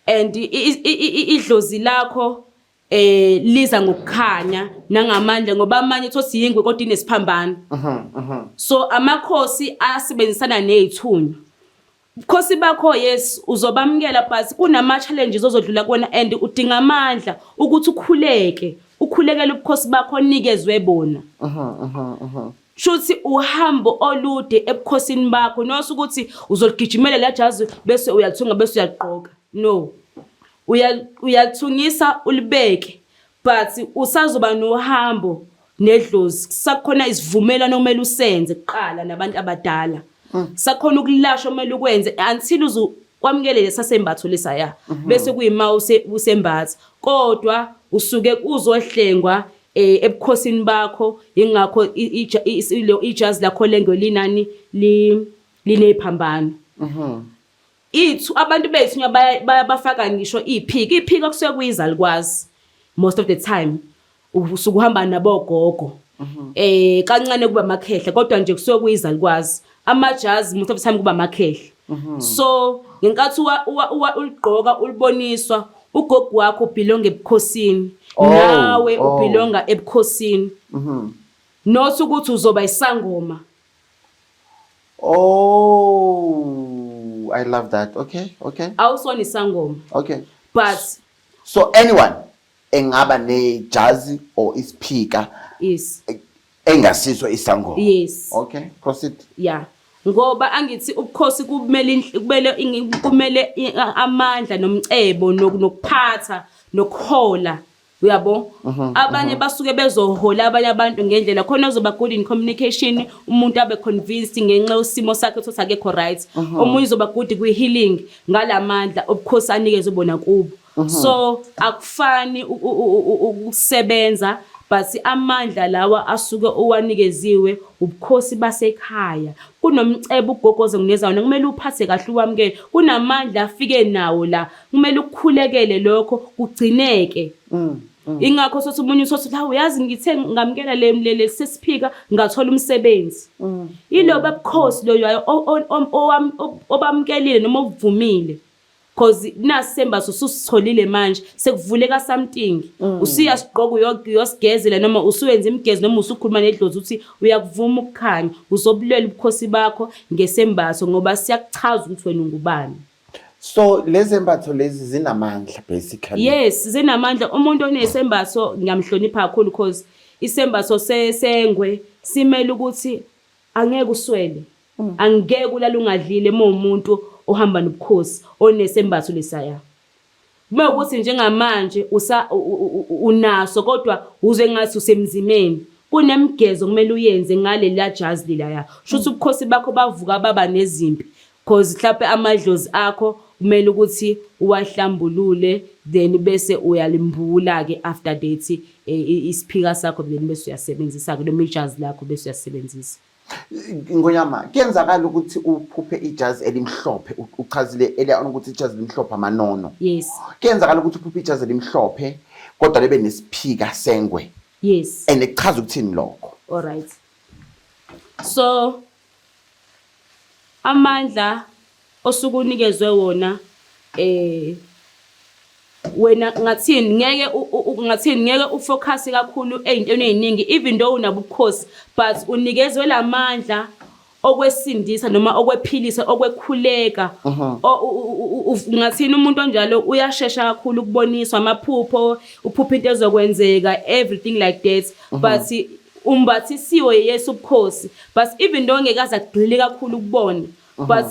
And idlozi lakho liza ngokukhanya nangamandla ngoba amanye uthi yingwe kodwa inesiphambano. So amakhosi asebenzisana nezithunywa. Ukhosi bakho yes uzobamukela but kunama challenges ozodlula kuona and udinga amandla ukuthi ukhulekele ubukhosi bakho onikezwe bona. Shuthi uhambo olude ebukhosini bakho nosu ukuthi uzoligijimela la jazi bese uyalithunga bese uyaqoqa. No. Uyathungisa ulibeke but usazoba nohambo nedlozi. Sakhona isivumelano omele usenze kuqala nabantu abadala. Sakhona ukulashwa omele ukwenze until uzokwamukele lesasembatho lesaya bese kuyima usembatha kodwa usuke uzohlengwa ebukhosini bakho. Ingakho ijazi lakho lengwe linani linephambano. Abantu bethu bafaka ngisho iphika kusuka kuyizalikwazi most of the time usuke uhamba nabogogo. Kancane kuba amakhehla kodwa nje kusuka kuyizalikwazi. Amajazi most of the time kuba amakhehla. So ngenkathi uligqoka uliboniswa ugogo wakho ubelonga ebukhosini Oh, nawe oh. ubelonga ebukhosini not ukuthi uzoba isangoma. Oh, I love that. Okay. Awusona isangoma, Okay. but So anyone engaba ne jazz or ispeaker yes, engasiso isangoma. yes. Okay, proceed. Yeah, ngoba angithi ubukhosi kumele amandla nomcebo nokuphatha nokuhola, uyabo. Abanye basuke bezohola abanye abantu ngendlela khona uzoba good in communication, umuntu abe convinced ngenxa yosimo sakhe ukuthi akekho right. Omunye uzoba good kwi healing ngalamandla obukhosi anikeze ubona kubo. So akufani ukusebenza, but amandla lawa asuke owanikeziwe ubukhosi basekhaya. Kunomcebo ugogoze nginezayo kumele uphathe kahle uwamkele. Kunamandla afike nawo la kumele ukukhulekele lokho kugcineke. Ingakho sothi umunye usothi la uyazi ngithe ngamkela le sesiphika ngathola umsebenzi. Iloba bukhosi lo yayo obamkelile noma ovumile. Because nasembaso susitholile manje sekuvuleka something usiyasiqoka uyosigezela noma usuwenza imigezi noma usukhuluma nedlozi ukuthi uyakuvuma ukukhanya uzobulela ubukhosi bakho ngesembaso ngoba siyakuchaza ukuthi wena ungubani. So lezi embatho lezi zinamandla basically. Yes, zinamandla. Umuntu onesembaso ngiyamhlonipha kakhulu because isembaso sengwe simele ukuthi angeke uswele. Angeke ulala ungadlile umuntu ohamba nobukhosi onesembatho lesaya. Uma ukuthi njengamanje unaso kodwa uze ngathi usemzimeni kunemgezo kumele uyenze ngale la jazz lilaya. Shuthi ubukhosi bakho bavuka baba nezimpi because mhlawumbe amadlozi akho kumele ukuthi uwahlambulule then bese uyalimbula ke after that isiphika sakho then bese uyasebenzisa ke lo jazz lakho bese uyasebenzisa. Ngonyama kuyenzakala ukuthi uphuphe ijazi elimhlophe uchazile eliyana ukuthi ijazi elimhlophe amanono. Yes. Kuyenzakala ukuthi uphuphe ijazi elimhlophe kodwa lebe nesiphika sengwe. Yes. And ekuchaza ukuthini lokho? All right. So amandla osukunikezwe wona wena ngathini ngeke ufocus kakhulu ezintweni eziningi even though unabo ubukhosi but unikezwe lamandla okwesindisa noma okwephilisa okwekhuleka. Ngathini umuntu onjalo uyashesha kakhulu ukuboniswa amaphupho uphupha into ezokwenzeka everything like that but umbathisiwe Yesu ubukhosi but even though ngeke agxile kakhulu ukubona but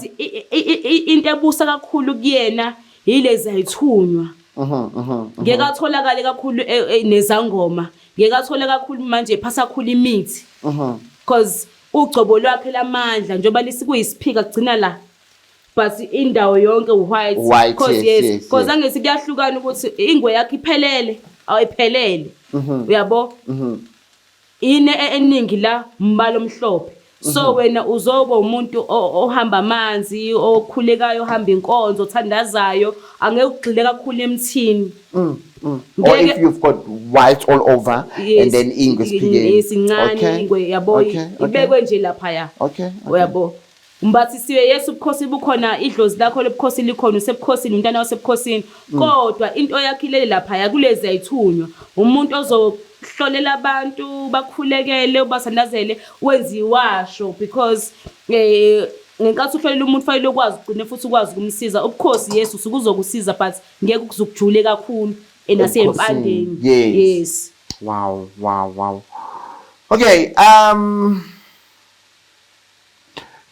into ebusa kakhulu kuyena yilezi ayithunywa. Ngeke atholakale kakhulu nezangoma, ngeke athole kakhulu manje phasa kakhulu imithi because ugcobo lwakhe lamandla njengoba lisikuyisiphika kugcina la but indawo yonke white because yes because angesi kuyahlukana ukuthi ingwe yakhe iphelele awayiphelele uyabo ine eningi la mbalo omhlophe. So wena uzoba umuntu ohamba amanzi okhulekayo ohamba inkonzo othandazayo angeke ugxile kakhulu emthini. Or if you've got white all over and then ingwe speaking. Isincane ingwe yabo ibekwe nje lapha ya. Uyabo umbathisiwe Yesu ubukhosi bukhona idlozi lakho lebukhosi likhona usebukhosini umntana wasebukhosini kodwa into yakhilele lapha ya kulezi ayithunywa umuntu ozohlolela abantu bakhulekele ubasandazele wenziwasho because ngenkathi uhlolela umuntu fanele ukwazi ugcine futhi ukwazi ukumsiza ubukhosi Yesu ukuzokusiza but ngeke ukuzukujule kakhulu enasempandeni. Yes. Wow. Okay,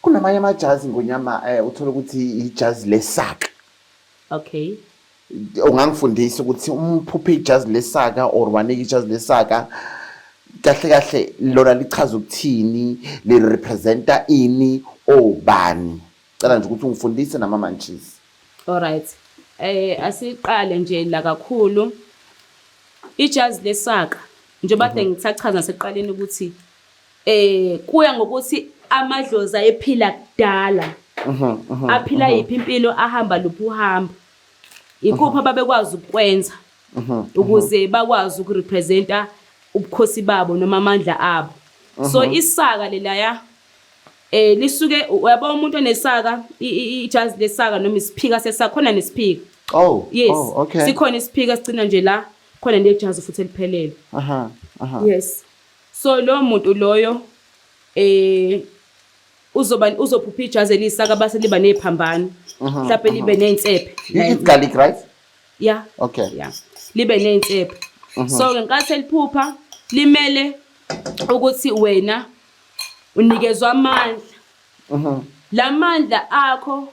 kunamanye amajazi ngonyama uthola ukuthi ijazi lesaka. Okay. Ungangifundisa ukuthi umphuphe ijazi lesaka or wanike ijazi lesaka kahle lona lichaza ukuthini le representa ini obani. Cela nje ukuthi ungifundise namamanchisi. All right. Asiqale nje la kakhulu ijazi lesaka njengoba ngithachaza seqaleni ukuthi kuya ngokuthi amadlozi ayephila kudala aphila yiphi impilo ahamba luphi uhamba ikuphi ababekwazi ukwenza ukuze bakwazi ukurepresenta ubukhosi babo noma amandla abo. So isaka lelaya lisuke uyabona umuntu onesaka ijazi lesaka noma isiphika sesakho khona nesiphika Oh, Yes. oh, okay. Sikhona isiphika sigcina nje la khona nejazi futhi eliphelele. Yes. So lo muntu loyo uzophupha ijazi elisaka base liba neziphambano. Mhlawumbe libe neinsephe. It's garlic, right? Yeah. Okay. Yeah. Libe neinsephe. So ngenkathi eliphupha limele ukuthi wena unikezwa amandla. Lamandla akho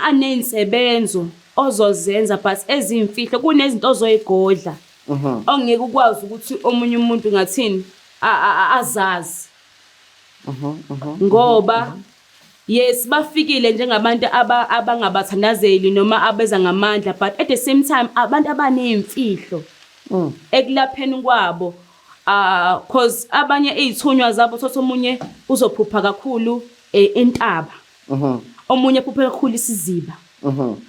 anensebenzo ozozenza but ezimfihlo kunezinto ozoyigodla. Ongeke ukwazi ukuthi omunye umuntu ngathini azazi. Ngoba yes bafikile njengabantu abangabathandazeli noma abeza ngamandla but at the same time abantu abanezimfihlo ekulapheni kwabo cause abanye izithunywa zabo thothi omunye uzophupha kakhulu entaba omunye uphupha kakhulu isiziba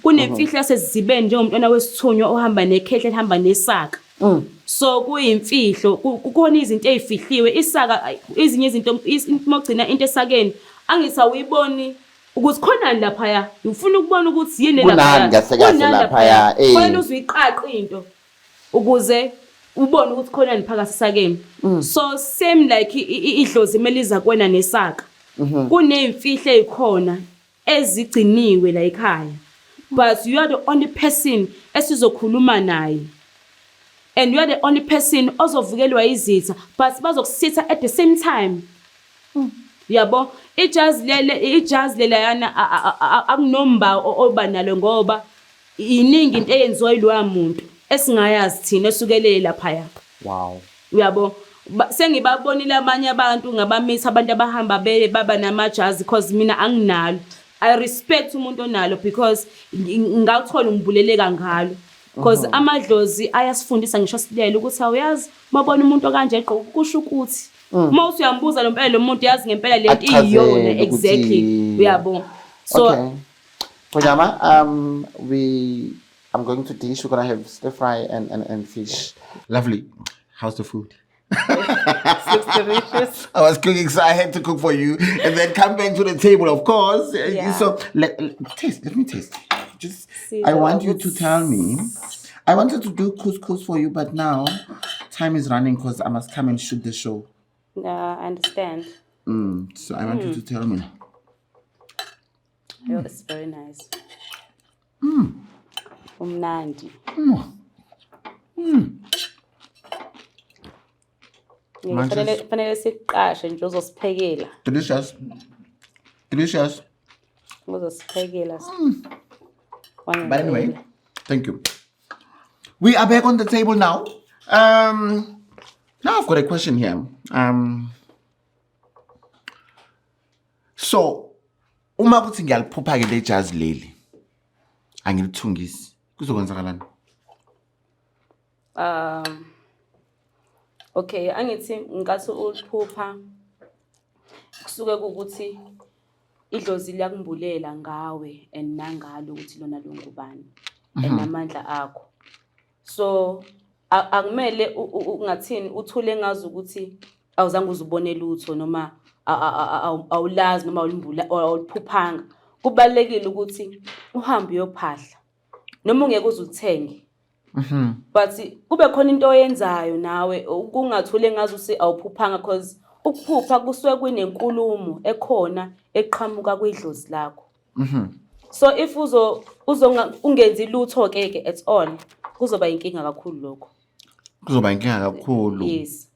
kunemfihlo yasezibeni njengomntwana wesithunywa ohamba nekhehle ehamba nesaka so kuyimfihlo kukhona izinto ezifihliwe isaka ezinye izinto mogcina into esakeni angisawuyiboni ukuthi khonani lapha ufuna ukubona ukuthi yini lapha kufanele uziqaqe into ukuze ubone ukuthi khonani phakathi esakeni so same like idlozi emeliza kwena nesaka kunemfihlo ezikhona ezigciniwe la ekhaya but you are the only person esizokhuluma naye and you are the only person ozovukelwa izitha but bazokusitha at the same time yabo ijazi lelayana akunomba obanalo ngoba iningi into eyenziwa yiloya muntu esingayazi thina esukelele lapha wow uyabo sengibabonile abanye abantu ngabamisa abantu abahamba baba namajazi because mina anginalo I respect umuntu onalo because ngakuthola ngibuleleka ngalo because amadlozi ayasifundisa ngisho silele ukuthi awuyazi mabona umuntu kanje egqoka kusho ukuthi uma usuyambuza lo mpela lo muntu yazi ngempela lento iyona exactly uyabo so okay Ponyama I'm going to dish. We're gonna have stir fry and fish. Lovely. How's the food? looks delicious. I was cooking, so I had to cook for you, and then come back to the table, of course. Yeah. So let me taste. Just, I want you to tell me. I wanted to do couscous for you, but now time is running because I must come and shoot the show. I understand. So I want you to tell me. Oh, it's very nice. Umnandi. Fanele siqashe nje uzosiphekela. Delicious. Delicious. Uzosiphekela. But anyway, thank you. We are back on the table now. Now I've got a question here. So, uma kuthi ngiyaliphupha ke le jazi leli. Angilithungisi. Kuzokwenzakalani? Okay, angithi ngikathi uliphupha kusuke ukuthi idlozi liyakumbulela ngawe and nangalo ukuthi lona longubani enamandla akho. So akumele ungathini uthule ngazi ukuthi awuzange uzubone lutho noma awulazi noma awuliphuphanga. Kubalekile ukuthi uhambe uyophahla noma ungeke uzuthenge. But kube khona into oyenzayo nawe kungathule ngazi usi awuphuphanga because ukuphupha kusuke kunenkulumo ekhona eqhamuka kwidlozi lakho. So if ungenzi lutho ke at all kuzoba inkinga kakhulu lokho. Kuzoba inkinga kakhulu. Yes.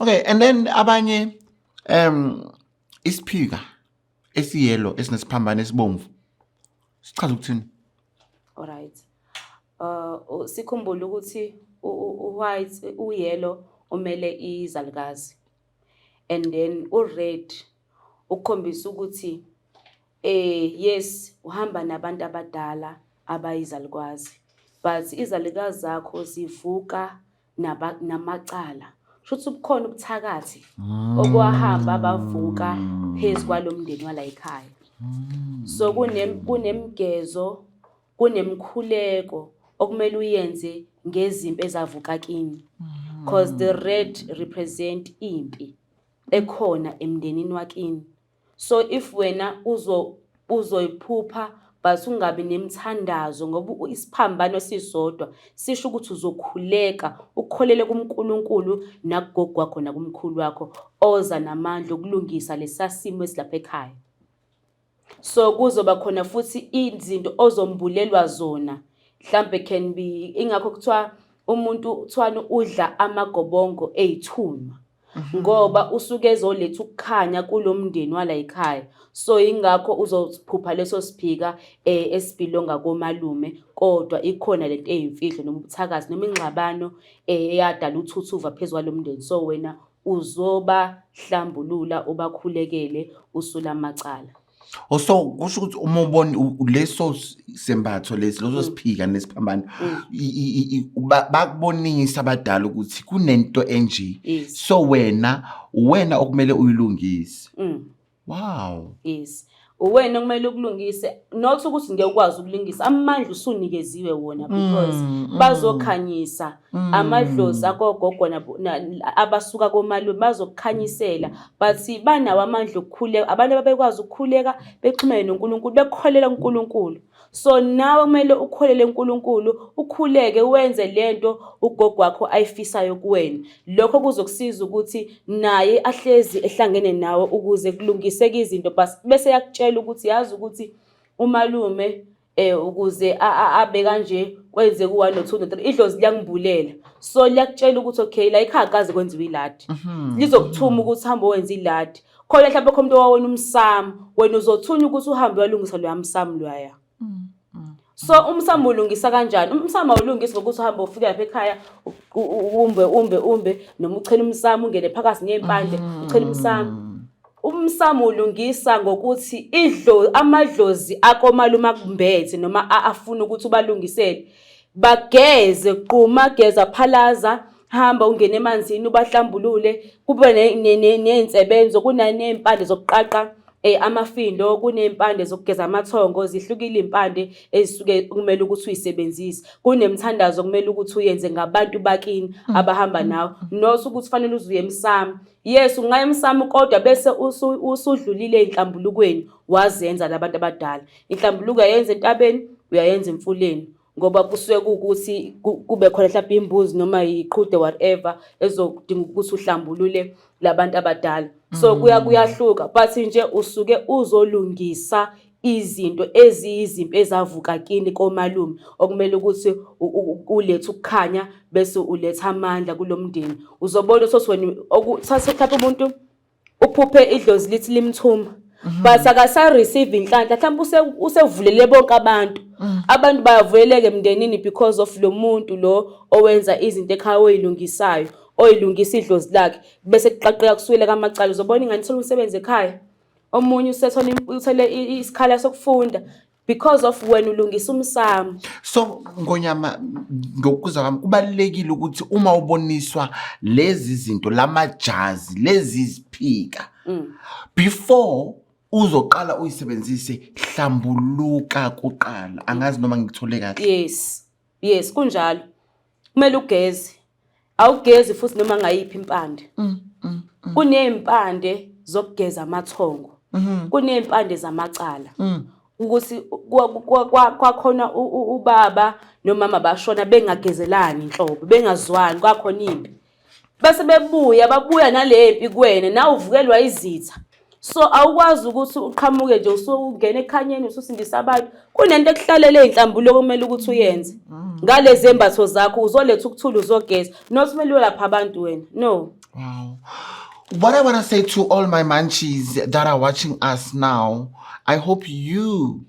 Okay, and then abanye isiphika esiyelo esinesiphambano esibomvu. Sichaza ukuthini? All right. Sikhumbula ukuthi white uyellow umele izalukazi. And then red ukhombisa ukuthi yes uhamba nabantu abadala abayizalukazi but izalukazi zakho zivuka namacala shothi ubukhona ubuthakathi okwahamba bavuka phezulu kwalomndeni wala ekhaya. So kunemgezo kunemkhuleko okumele uyenze ngezimpi ezavuka kini because the red represent impi ekhona emndenini wakini. So if wena uzoyiphupha but ungabi nemthandazo ngoba isiphambano sisodwa sisho ukuthi uzokhuleka ukholele kuNkulunkulu nakugogo wakho nakumkhulu wakho oza namandla okulungisa lesasimo esilapha ekhaya. So kuzoba khona futhi izinto ozombulelwa zona mhlambe can be ingakho kuthiwa umuntu kuthiwa udla amagobongo ey'thunywa ngoba usuke ezoletha ukukhanya kulomndeni wala ekhaya. So ingakho uzophupha leso siphika esibhilonga komalume kodwa ikhona lento eyimfihlo noma ubuthakazi noma ingxabano eyadala uthuthuva phezulu kwalomndeni. So wena uzoba hlambulula ubakhulekele usula macala. So kusho ukuthi uma ubona leso sembatho leso siphika nesiphambano bakubonisa abadala ukuthi kunento enje. So wena okumele uyilungise. Wow. Yes. Uwena kumele ukulungise not ukuthi ngeke ukwazi ukulungisa amandla usunikeziwe wona because bazokhanyisa amadlozi akogogo abasuka komalume bazokukhanyisela but banawo amandla okukhuleka abantu ababekwazi ukukhuleka bexhumene noNkulunkulu bekholela uNkulunkulu. So nawe kumele ukholele uNkulunkulu ukhuleke wenze lento ugogo wakho ayifisayo kuwena. Lokho kuzokusiza ukuthi naye ahlezi ehlangene nawe ukuze kulungiseke izinto bese yakutshela ukuthi yazi ukuthi umalume ukuze abe kanje kwenze ku 1 no 2 no 3 idlozi liyangibulela. So liyakutshela ukuthi okay la ekhaya akaze kwenziwe iladi lizokuthuma ukuthi hamba wenza iladi khona mhlawumbe khona umuntu owawena umsamo wena uzothunya ukuthi uhambe uyalungisa lo yamsamo loya. So umsamo ulungisa kanjani? Umsamo awulungisi ngokuthi uhambe ufike lapha ekhaya umbe noma uchela umsamo ungene phakathi ngempande uchela umsamo. Umsamo ulungisa ngokuthi amadlozi akomalume akumbethe noma afuna ukuthi ubalungisele bageze qhuma geza phalaza hamba ungene emanzini ubahlambulule kube nensebenzo kunanempande zokuqaqa amafindo kunempande zokugeza amathongo zihlukile impande ezisuke kumele ukuthi uyisebenzise kunemthandazo kumele ukuthi uyenze ngabantu bakini abahamba nawe nothi ukuthi fanele uzuye emsamo. Yes ungaya emsamo kodwa bese usudlulile enhlambulukweni wazenza labantu abadala. Inhlambuluko uyayenza entabeni uyayenza emfuleni ngoba kusuke ukuthi kube khona mhlawumbe imbuzi noma iqhude whatever ezodinga ukuthi uhlambulule labantu abadala. So kuyahluka but nje usuke uzolungisa izinto eziyizimpi ezavuka kini komalume okumele ukuthi ulethe ukukhanya bese uletha amandla kulomndeni. Uzobona ukuthi wena okuthatha mhlawumbe umuntu uphuphe idlozi lithi limthuma but akasa receive inhlanhla mhlawumbe usevulele bonke abantu bayavuleleke emndenini because of lo muntu lo owenza izinto ekhaya oyilungisayo oyilungisa idlozi lakhe bese kuqaqeka kuswele kamacala. Uzobona ingane ithola umsebenzi ekhaya omunye uthele isikhala sokufunda because of wena ulungisa umsamo. So Ngonyama ngokuzwa kwami kubalekile ukuthi uma uboniswa lezi zinto lamajazi lezi ziphika before uzoqala uyisebenzise hlambuluka kuqala angazi noma ngikuthole kahle. Yes kunjalo kumele ugeze awugezi futhi noma ngayiphi impande. Kunempande zokugeza amathongo kunempande zamacala ukuthi kwakhona ubaba nomama bashona bengagezelani inhlobo bengazwani kwakhona impi bese babuya nalempi kuwena na uvukelwa izitha. So awukwazi ukuthi uqhamuke nje usungena ekhanyeni ususindisa abantu kunento ekuhlalele inhlambulo kumele ukuthi uyenze ngalezi embatho zakho uzoletha ukuthula uzogeza not kumele lapha abantu wena no. Wow. What I want to say to all my munchies that are watching us now, I hope you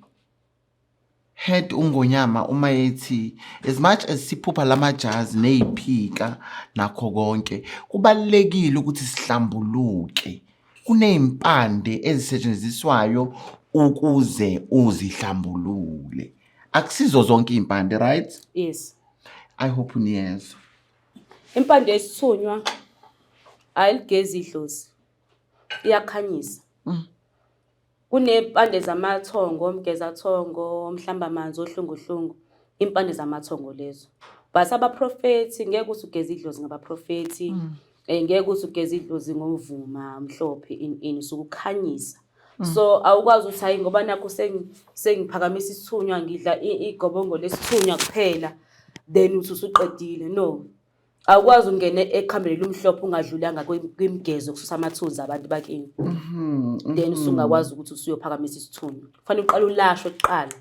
heard uNgonyama uma yethi as much as siphupha lamajazi neyiphika nakho konke kubalekile ukuthi sihlambuluke kunempande ezisetshenziswayo ukuze uzihlambulule akusizo zonke impande right? Yes. I hope uniyezwa. Impande esithunywa ayiligezi idlozi iyakhanyisa. Kunempande zamathongo omgezathongo omhlamba amanzi ohlunguhlungu impande zamathongo lezo but abaprofeti ngeke ukuthi ugeza idlozi ngabaprofeti ngeke ukuthi ugeza idlozi ngovuma mhlophe in sokukhanyisa So awukwazi ukuthi hayi ngoba nakho sengiphakamisa isithunywa ngidla igobongo lesithunywa kuphela then uthi usuqedile. No, awukwazi ungene ekhambeni lomhlophe ungadlulanga kwimigezo kususa amathunzi abantu bakini. Then usungakwazi ukuthi usuyophakamisa isithunywa. Kufanele uqale ulashwe kuqala.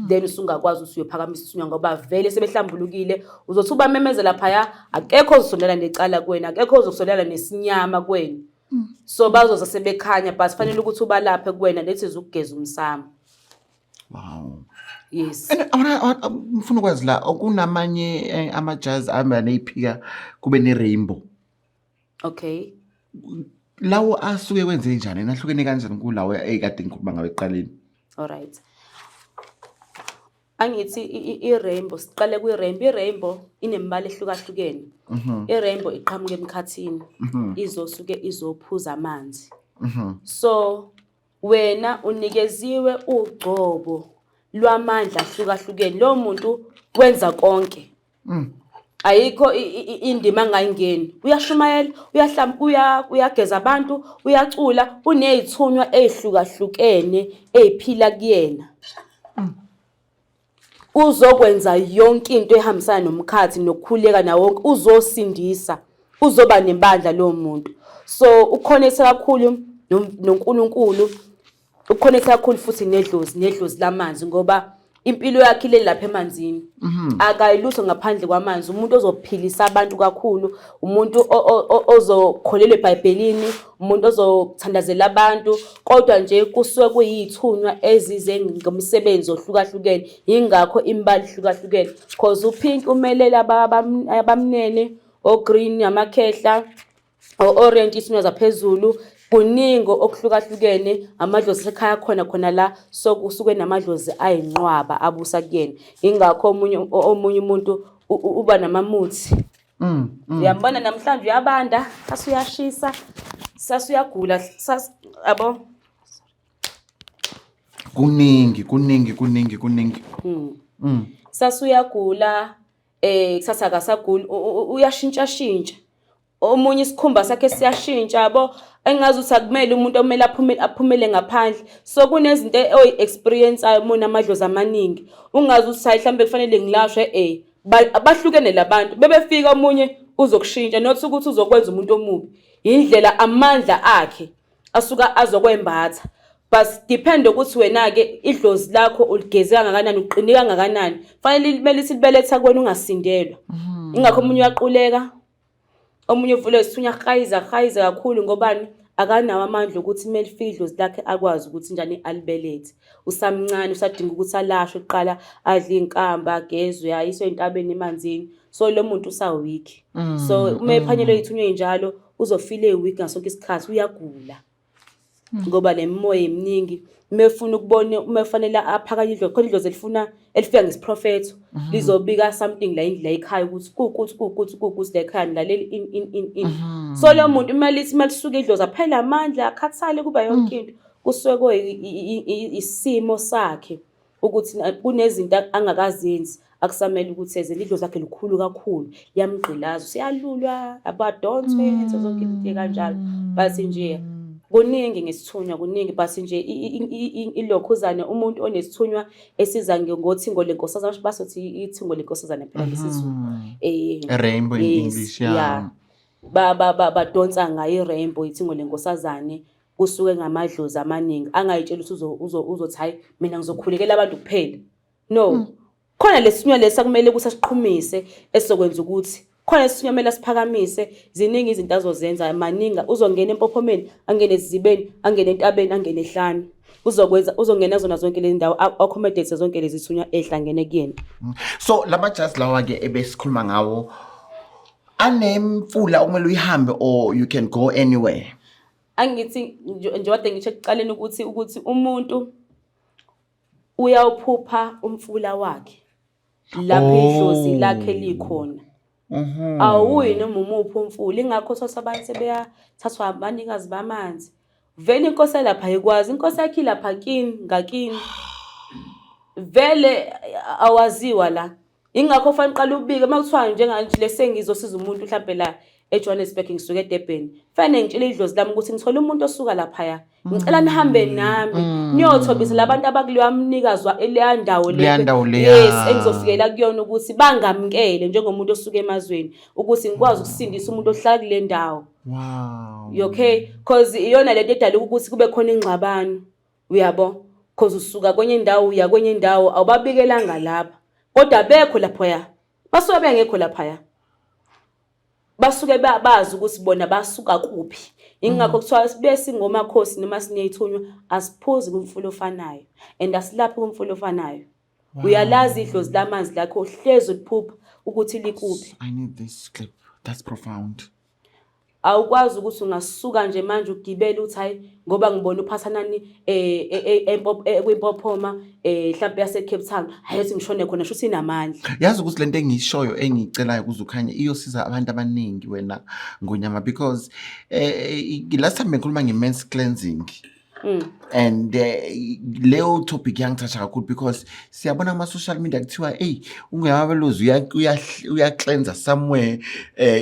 Then usungakwazi usuyophakamisa isithunywa ngoba vele sebehlambulukile. Uzothi ubamemezela phaya akekho ozosondela necala kuwena, akekho ozosondela nesinyama kuwena. So bazoza sebekhanya but fanele ukuthi ubalaphe kuwena lethi ukugeza umsamo. Wow. Yes. Ngifuna ukwazi la kunamanye amajazi amba neyiphika kube ne-rainbow. Okay. Lawo asuke kwenze njani? Nahlukene kanjani kulawo ekade ngikhuluma ngawe eqaleni? All right. Angithi i-rainbow siqale kwi-rainbow. I-rainbow inembala ehlukahlukene. I-rainbow iqhamuka emkhathini. Izosuke izophuza amanzi. So wena unikeziwe ugcobo lwamandla ahlukahlukene. Lo muntu wenza konke. Ayikho indima angayingeni. Uyashumayela, uyahlamba, uyageza abantu, uyacula, unezithunywa ezihlukahlukene eziphila kuyena. Uzokwenza yonke into ehambisana nomkhathi nokukhuleka na wonke, uzosindisa, uzoba nebandla lo muntu. So ukhonetha kakhulu noNkulunkulu, ukhonetha kakhulu futhi nedlozi lamanzi ngoba impilo yakhe ile lapha emanzini. Akayilutho ngaphandle kwamanzi. Umuntu ozophilisa abantu kakhulu, umuntu ozokholelwa eBhayibhelini, umuntu ozothandazela abantu, kodwa nje kusuke kuyithunywa ezize ngomsebenzi ohlukahlukene. Ingakho imbali ihlukahlukene because uPink umelela abamnene,ogreen amakhehla, orange ithunywa zaphezulu. Kuningi okuhlukahlukene amadlozi ekhaya khona la so kusuke namadlozi ayinqwaba abusa kuyena. Ingakho omunye umuntu uba namamuthi. Uyambona namhlanje uyabanda, sasuyashisa, sasuyagula, abo kuningi. Sasuyagula kusasa akasagula, uyashintsha. Omunye isikhumba sakhe siyashintsha yabo. Engazi ukuthi akumele umuntu omele aphumele ngaphandle. So kunezinto experience ayimona amadlozi amaningi. Ungazi ukuthi hayi mhlambe kufanele ngilashwe abahlukene labantu. Bebefika omunye uzokushintsha nothi ukuthi uzokwenza umuntu omubi. Indlela amandla akhe asuka azokwembatha. But depend ukuthi wena ke idlozi lakho uligeze kangakanani, uqinile kangakanani. Fanele limele sibeletha kuwena ungasindelwa. Ingakho omunye uyaquleka. Omunye uvule isithunya hayiza kakhulu ngobani akanawo amandla ukuthi kumele idlozi lakhe akwazi ukuthi njani alibelethe. Usamncane usadinga ukuthi alashwe eqala adle inkamba agezwe ayiswe entabeni emanzini. So lo muntu usaweak. So uma ephanyelwe ithunywa enjalo uzofile eweak ngasonke isikhathi uyagula. Ngoba le moya eminingi mefuna ukubona umefanele aphakanye idlozi khona idlozi elifika ngesiprofetho lizobika something la indlela ekhaya ukuthi lekhaya nilaleli in. So lo muntu imali lisuke idlozi aphela amandla akhathale kuba yonke into kusuke isimo sakhe ukuthi kunezinto angakazenzi akusamele ukuthi ezele idlozi lakhe likhulu kakhulu yamgqilaza siyalulwa abadonswe enze zonke into kanjalo bathi nje kuningi ngesithunywa kuningi but nje ilokhuzane umuntu onesithunywa esiza ngothingo lenkosazana basothi ithingo lenkosazana phela ngesizulu rainbow in English yeah badonsa ngayo rainbow ithingo lenkosazane kusuke ngamadlozi amaningi angayitshela ukuthi uzothi hayi mina ngizokhulekela abantu kuphela. No, khona lesithunywa lesa kumele kusasiqhumise esizokwenza ukuthi khona isithunywa siphakamise. Ziningi izinto azozenza maninga. Uzongena empophomeni, angene ezibeni, angene entabeni, angene ehlane. Uzongena zona zonke lezi ndawo accommodate zonke lezi zithunywa ehlangene kuyena. So lamajazi lawa ke ebesikhuluma ngawo anemfula umele uyihambe or you can go anywhere. Angithi njengoba ngisho ekuqaleni ukuthi umuntu uyawuphupha umfula wakhe lapho idlozi lakhe likhona. Awuyi noma umuphi umfula. Ingakho thosa abantu sebeyathathwa abanikazi bamanzi. Vele inkosi lapha ayikwazi. Inkosi yakhe lapha ngakini. Vele awaziwa la. Ingakho fanele uqala ubike makuthiwa njenganje lesengizosiza umuntu mhlambe la eJohannesburg ngisuka eDurban fanele ngitshele idlozi lami ukuthi ngithola umuntu osuka laphaya ngicela nihambe nami niyothobisa labantu abakuleyo mnikazwa leya ndawo yes engizofikela kuyona ukuthi bangamkele njengomuntu osuka emazweni ukuthi ngikwazi ukusindisa umuntu ohlala kule ndawo. Wow. Okay, because iyona lento edala ukuthi kube khona ingxabano uyabo, because usuka kwenye indawo uya kwenye indawo awubabikelanga lapha kodwa bekho lapha basuke bengekho lapha basuke bazi ukuthi bona basuka kuphi. Ingakho kuthiwa sibe singomakhosi noma sineyithunywa asiphuzi kumfulo ofanayo and asilaphi kumfulo ofanayo. Uyalazi idlozi lamanzi lakho uhlezi uphupha ukuthi likuphi. I need this clip. That's profound. Awukwazi ukuthi ungasuka nje manje ugibele uthi hayi ngoba ngibona uphathanani kwimpophoma mhlawumbe yase Cape Town hayithi ngishone khona sho sinamandla. Yazi ukuthi lento engiyishoyo engicelayo kuzukhanya iyosiza abantu abaningi wena Ngonyama because last time ngikhuluma nge-men's cleansing and leo topic yangithatha kakhulu because siyabona ama social media kuthiwa hey unguyamabeluzi uya cleanser somewhere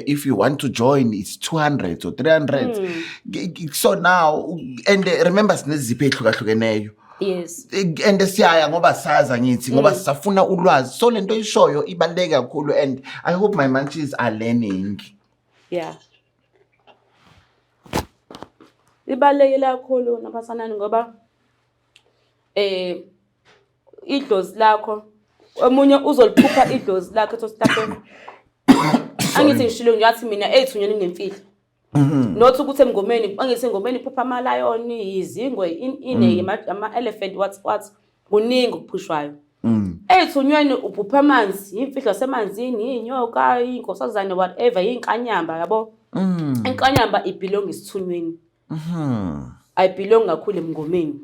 if you want to join it's 200 or 300 so now and remember sinezipho ehlukahlukeneyo. Yes. And siyaya ngoba saza ngithi ngoba sisafuna ulwazi so lento ishoyo ibaleke kakhulu and I hope my munchies are learning. Yeah. Ibalekile kakhulu naphasanani ngoba idlozi lakho omunye uzoliphupha idlozi lakho ethi lapho angithi ngishilo ngiyathi mina ethunyeni ngemfihlo not ukuthi emngomeni angithi engomeni iphupha amalayoni izingwe ine ama elephant what kuningi ukuphushwayo ethunyweni uphupha amanzi imfihlo semanzini inyoka inkosazane whatever inkanyamba yabo inkanyamba ibelong isithunyweni. I belong kakhulu emngomeni.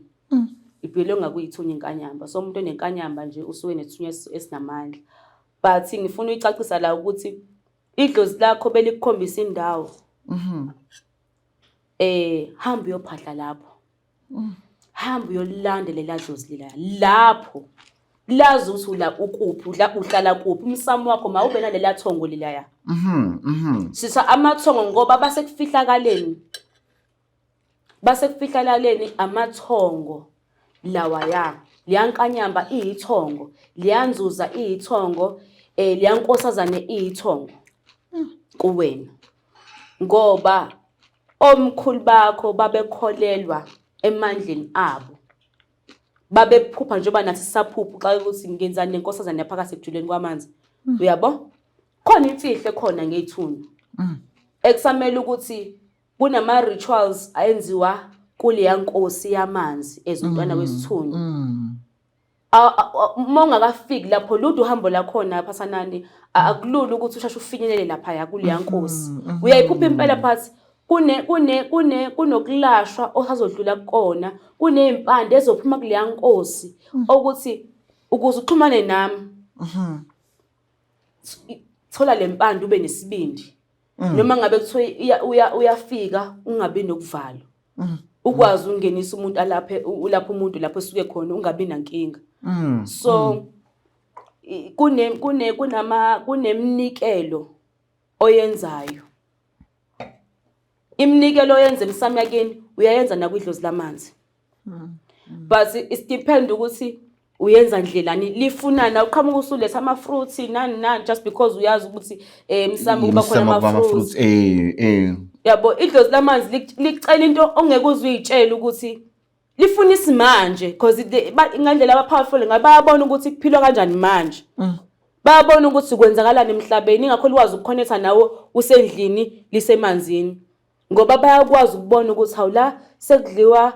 I belong kuyithunya inkanyamba. So umuntu onenkanyamba nje usuke nethunya esinamandla. But ngifuna uyicacisa la ukuthi idlozi lakho belikukhombisa indawo. Hamba uyophahla lapho. Hamba uyolandelela dlozi lila. Lapho lazi ukuthi ula ukuphi uhlala kuphi umsamo wakho mawube nalela thongo lilaya. Sisa amathongo ngoba base kufihlalaleni amathongo lawaya liyankanyamba iyithongo liyanzuza iyithongo liyankosazane iyithongo kuwena ngoba omkhulu bakho babekholelwa emandleni abo babephupha njengoba nathi sisaphupha xa ukuthi ngenzani nenkosazane yaphakathi ebujuleni kwamanzi uyabo khona imfihlo khona ngeyithunya ekusamele ukuthi kunama rituals ayenziwa kuleya nkosi yamanzi ezintwana wesithunywa mongakafiki lapho ludo uhambo lakhona phasanani akulula ukuthi ushashe ufinyelele lapha ya kuleya nkosi uyayiphupha impela phathi kunokulashwa osazodlula kona kunempande ezophuma kuleya nkosi ukuthi ukuze uxhumane nami thola lempande ube nesibindi noma ngabe kuthiwa uyafika ungabi nokuvalo ukwazi ungenisa umuntu lapho umuntu lapho esuke khona ungabi nankinga so kunemnikelo oyenzayo imnikelo oyenza emsamyakeni uyayenza nakwidlozi lamanzi but it depend ukuthi uyenza ndlelani lifunana uqhamuka usuletha ama fruits nani just because uyazi ukuthi msamo kuba khona ama fruits yabo idlozi lamanzi licela into ongeke uzuyitshela ukuthi lifuna isimanje because ingandlela aba powerful ngabayabona ukuthi kuphilwa kanjani manje bayabona ukuthi kwenzakalani emhlabeni ingakho likwazi ukuconnecta nawe usendlini lisemanzini ngoba bayakwazi ukubona ukuthi hawula sekudliwa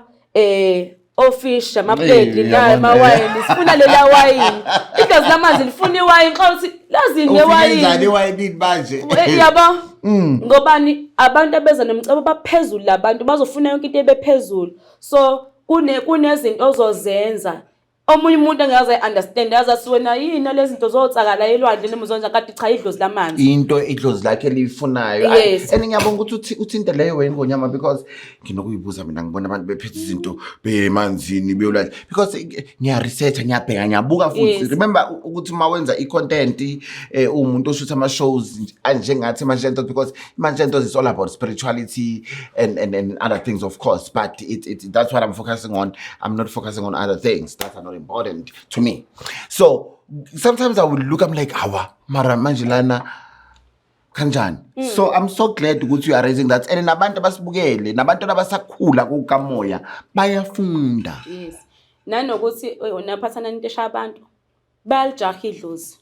ofish amaplate la mawayini sifuna lela wayini idlozi lamanzi lifuna iwayini xa uthi lazini newayini ufike iwayini manje yabo ngobani abantu abeza nomcebo baphezulu labantu bazofuna yonke into ebephezulu so kunezinto ozozenza omunye umuntu engaze understand yazi wena yini lezi zinto zotsakala elwandle nemuzonza kade cha idlozi lamanzi into idlozi lakhe liyifunayo. Yes. And ngiyabonga ukuthi into leyo wengonyama because nginokuyibuza mina ngibona abantu bephethe izinto bemanzini beyolwandle because ngiya-researcha ngiyabheka ngiyabuka futhi. Yes. Remember ukuthi uma wenza i-content umuntu oshutha ama-shows anjengathi Manjentos because Manjentos is all about spirituality and other things of course, but that's what I'm focusing on. I'm not focusing on other things that are not important to me. So sometimes I would look, I'm like, awa, mara manje lana kanjani. So I'm so glad ukuthi you are raising that. And nabantu abasibukele, nabantu abasakhula kukamoya bayafunda. yes nanokuthi unaphathana into esha abantu bayalijaha idlozi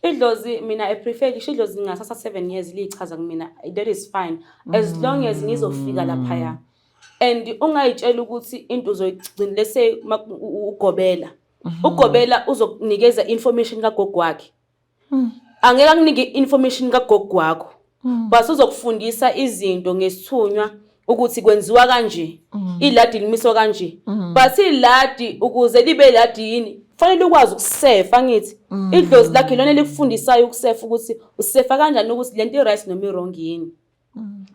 idlozi mina I prefer idlozi ngasasa 7 years lichaza kumina that is fine as long as ngizofika lapha and ungayitshela ukuthi into uzoyigcina lese ugobela ugobela uzokunikeza information kagogo wakhe angeke akunike information kagogo wakho base uzokufundisa izinto ngesithunywa ukuthi kwenziwa kanje iladi limiso kanje but iladi ukuze libe ladi yini fanele ukwazi ukusefa ngithi idlozi lakhe lona likufundisayo ukusefa ukuthi usefa kanjani ukuthi lento right noma wrong yini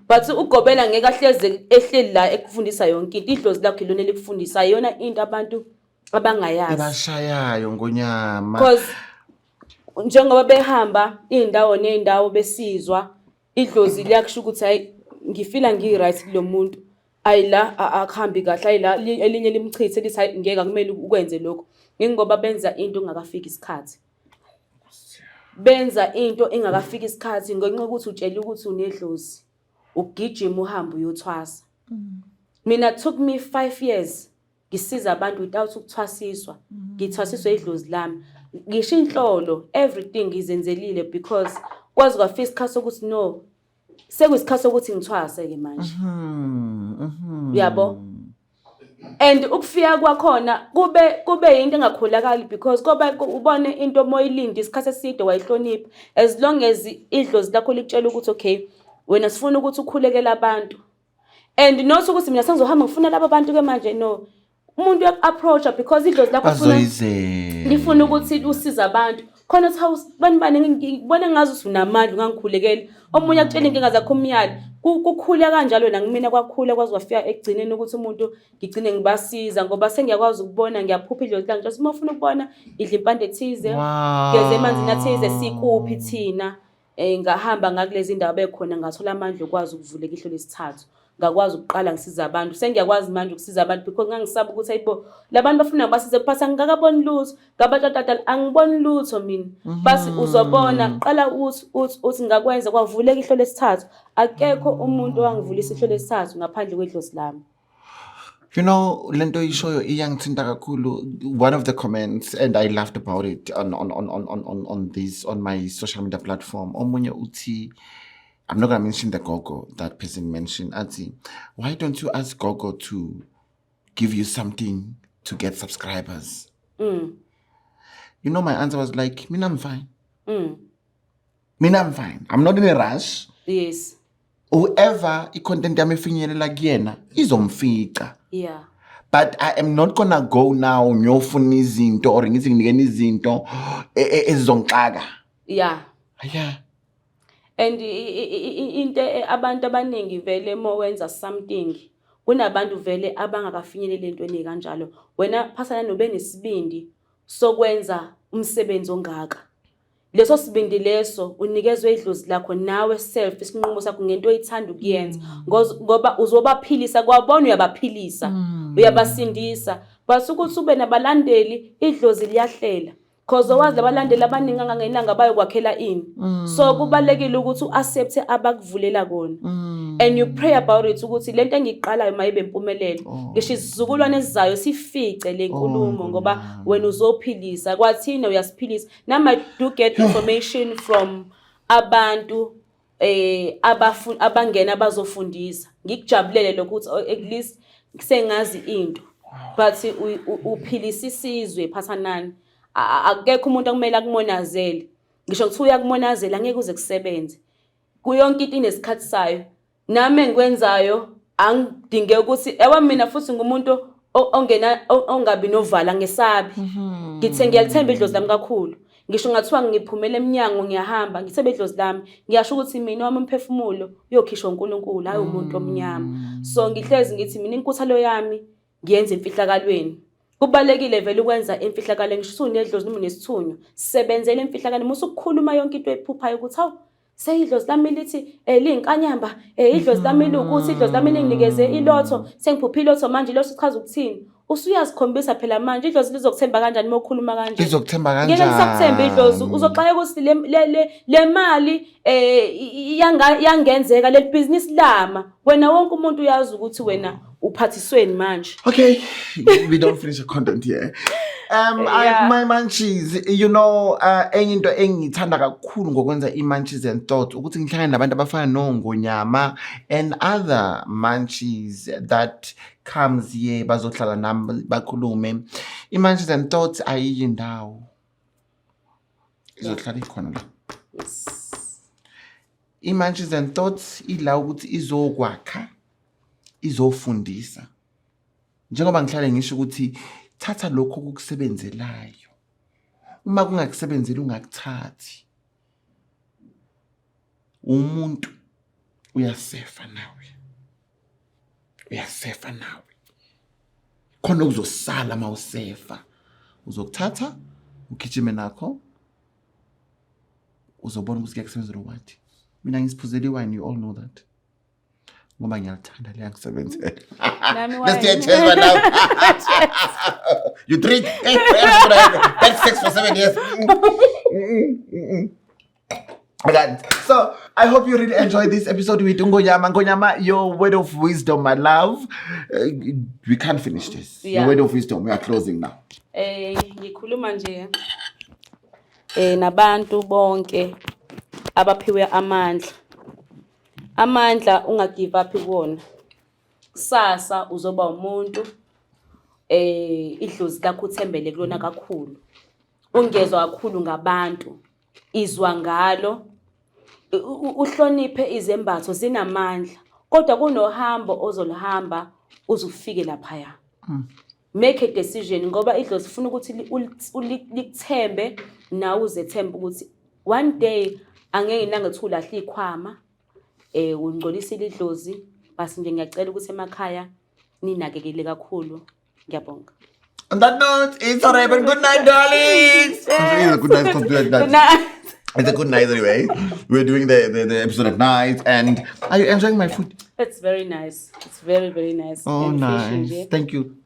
but ugobela ngeke ahleze ehleli la ekufundisa yonke into idlozi lakhe lona likufundisa yona into abantu abangayazi Ebashayayo ngonyama. because njengoba behamba indawo nendawo besizwa idlozi liyakusho ukuthi hayi ngifila ngi-right kulo muntu ayila akhambi kahle ayila elinye limchithe lithi hayi ngeke akumele ukwenze lokho ngoba benza into engakafiki isikhathi benza into engakafiki isikhathi ngenxa ukuthi utshela ukuthi unedlozi ugijima uhamba uyothwasa mina took me 5 years ngisiza abantu without ukuthwasiswa ngithwasiswe idlozi lami ngisho inhlolo everything ngizenzelile because kwazi kwafika isikhathi sokuthi no sekuyisikhathi sokuthi ngithwase ke manje yabo and ukufika kwakhona kube into engakholakali because ngoba ubone into moyilindi isikhathi eside wayihlonipha as long as idlozi lakho likutshela ukuthi okay wena sifuna ukuthi ukhulekele abantu and not ukuthi mina sengizohamba ngifuna laba bantu ke manje no umuntu approacha because idlozi lakho lifuna ukuthi usize abantu khona bani ngibone ngazi usunamandla ungangikhulekela omunye akutshela inkinga zakho umyali kukhula kanjalo na ngimina kwakhula kwazi kwafika ekugcineni ukuthi umuntu ngigcine ngibasiza ngoba sengiyakwazi ukubona ngiyaphupha idlozi langu nje ufuna ukubona idla impande ethize ngeze emanzini athize sikuphi thina ngahamba ngakulezi indawo bekhona ngathola amandla okwazi ukuvuleka ihlo lesithathu ngakwazi ukuqala ngisiza abantu sengiyakwazi manje ukusiza abantu because ngangisaba ukuthi ayibo labantu bafuna basize kuphatha ngakaboni lutho ngabatata angiboni lutho mina basi uzobona qala uthi ngakwenza kwavuleka ihlo lesithathu akekho umuntu owangivulisa ihlo lesithathu ngaphandle kwedlozi lami. You know, lento ishoyo iyangithinta kakhulu. One of the comments, and I laughed about it on my social media platform. Omunye uthi, I'm not gonna mention the Gogo that person mentioned. Ati, why don't you ask Gogo to give you something to get subscribers? You know, my answer was like, Mina, I'm fine. Mina, I'm fine. I'm not in a rush. Yes. Whoever i-content yami efinyelela kuyena izomfika. Yeah. But I am not gonna go now ngiyofuna izinto or ngithi nginikeni izinto ezizongixaka. Yeah. Yeah. And into abantu abaningi vele mowenza something kunabantu vele abangakafinyelele entweni kanjalo wena phasana nobe nesibindi sokwenza umsebenzi ongaka leso sibindi leso unikezwe idlozi lakho nawe self isinqumo sakho ngento oyithanda ukuyenza ngoba uzobaphilisa kwabona uyabaphilisa uyabasindisa base ukuthi ube nabalandeli idlozi liyahlela because owazi abalandeli abaningi angangenanga bayokwakhela ini so kubalekile ukuthi uaccept abakuvulela kona and you pray about it ukuthi lento engiqalayo mayibe impumelelo ngisho isizukulwane esizayo sifice le nkulumo ngoba wena uzophilisa kwathina uyasiphilisa nama I do get information from abantu abangena bazofundisa ngikujabulele lokuthi at least sengazi into but uphilisa isizwe phathanani akekho umuntu akumele akumonazele ngisho ukuthi uyakumonazela ngeke uze kusebenze kuyonke into inesikhathi sayo nami engikwenzayo angidinge ukuthi ewa mina futhi ngumuntu ongabi novala ngesabi. Ngithe ngiyalithemba idlozi lami kakhulu. Ngisho ngathiwa ngiphumela eminyango ngiyahamba ngithemba idlozi lami. Ngiyasho ukuthi mina wami umphefumulo uyokhishwa uNkulunkulu hayi umuntu omnyama. So ngihlezi ngithi mina inkuthalo yami ngiyenza imfihlakalweni. Kubalekile vele ukwenza imfihlakalweni ngisho usunedlozi noma unesithunyo. Sisebenzele imfihlakalweni musukukhuluma yonke into ephuphayo ukuthi hawu seyidlozi lami lithi liyinkanyamba idlozi lami lukuthi idlozi lami linginikeze ilotho sengiphupha ilotho manje ilotho sichaza ukuthini usuyazikhombisa phela manje idlozi lizokuthemba kanjani mokhuluma kanje lizokuthemba kanjani ngeke ngisakuthemba idlozi uzoxaya ukuthi le mali yangenzeka le business lama wena wonke umuntu uyazi ukuthi wena uphathisweni manje. Okay, we don't finish the content here. My munchies, you know, enye into engithanda kakhulu ngokwenza i-munchies and thoughts ukuthi ngihlangane nabantu abafana noNgonyama and other munchies that comes here bazohlala nami bakhulume. I-munchies and thoughts ayiyi ndawo izohlala ikhona la. Yes. I-munchies and thoughts ila ukuthi izokwakha izofundisa. Njengoba ngihlale ngisho ukuthi thatha lokho okukusebenzelayo. Uma kungakusebenzeli ungakuthathi. Umuntu uyasefa nawe. Uyasefa nawe. Khona uzosala mawusefa. Uzokuthatha ukhichime nakho. Uzobona ukuthi kuyakusebenzela wathi. Mina ngisiphuzela iwine, you all know that. Ngoba ngiyalithanda liyangisebenzela. Let's get chance now. You drink. That's 6 for 7 years. Okay. So I hope you really enjoyed this episode with Ngonyama. Ngonyama, your word of wisdom, my love. We can't finish this. Your word of wisdom. We are closing now. Ngikhuluma nje nabantu bonke abaphiwe amandla. Amandla ungagive up kuwona. Kusasa uzoba umuntu idlozi lakho uthembele kulona kakhulu. Ungezwe kakhulu ngabantu. Izwa ngalo. Uhloniphe izembatho zinamandla. Kodwa kunohambo ozolihamba uzufike lapha. Make a decision ngoba idlozi ufuna ukuthi likuthembe nawe uzethemba ukuthi one day angeke nangathi ulahle ikhwama. Ungcolisile idlozi basi nje ngiyacela ukuthi emakhaya ninakekele kakhulu. Ngiyabonga. On that note, it's alright, but good night, darlings. It's a good night. Good night. It's a good night anyway. We're doing the episode at night, and are you enjoying my food? It's very nice. It's very, very nice. Oh, nice. Thank you.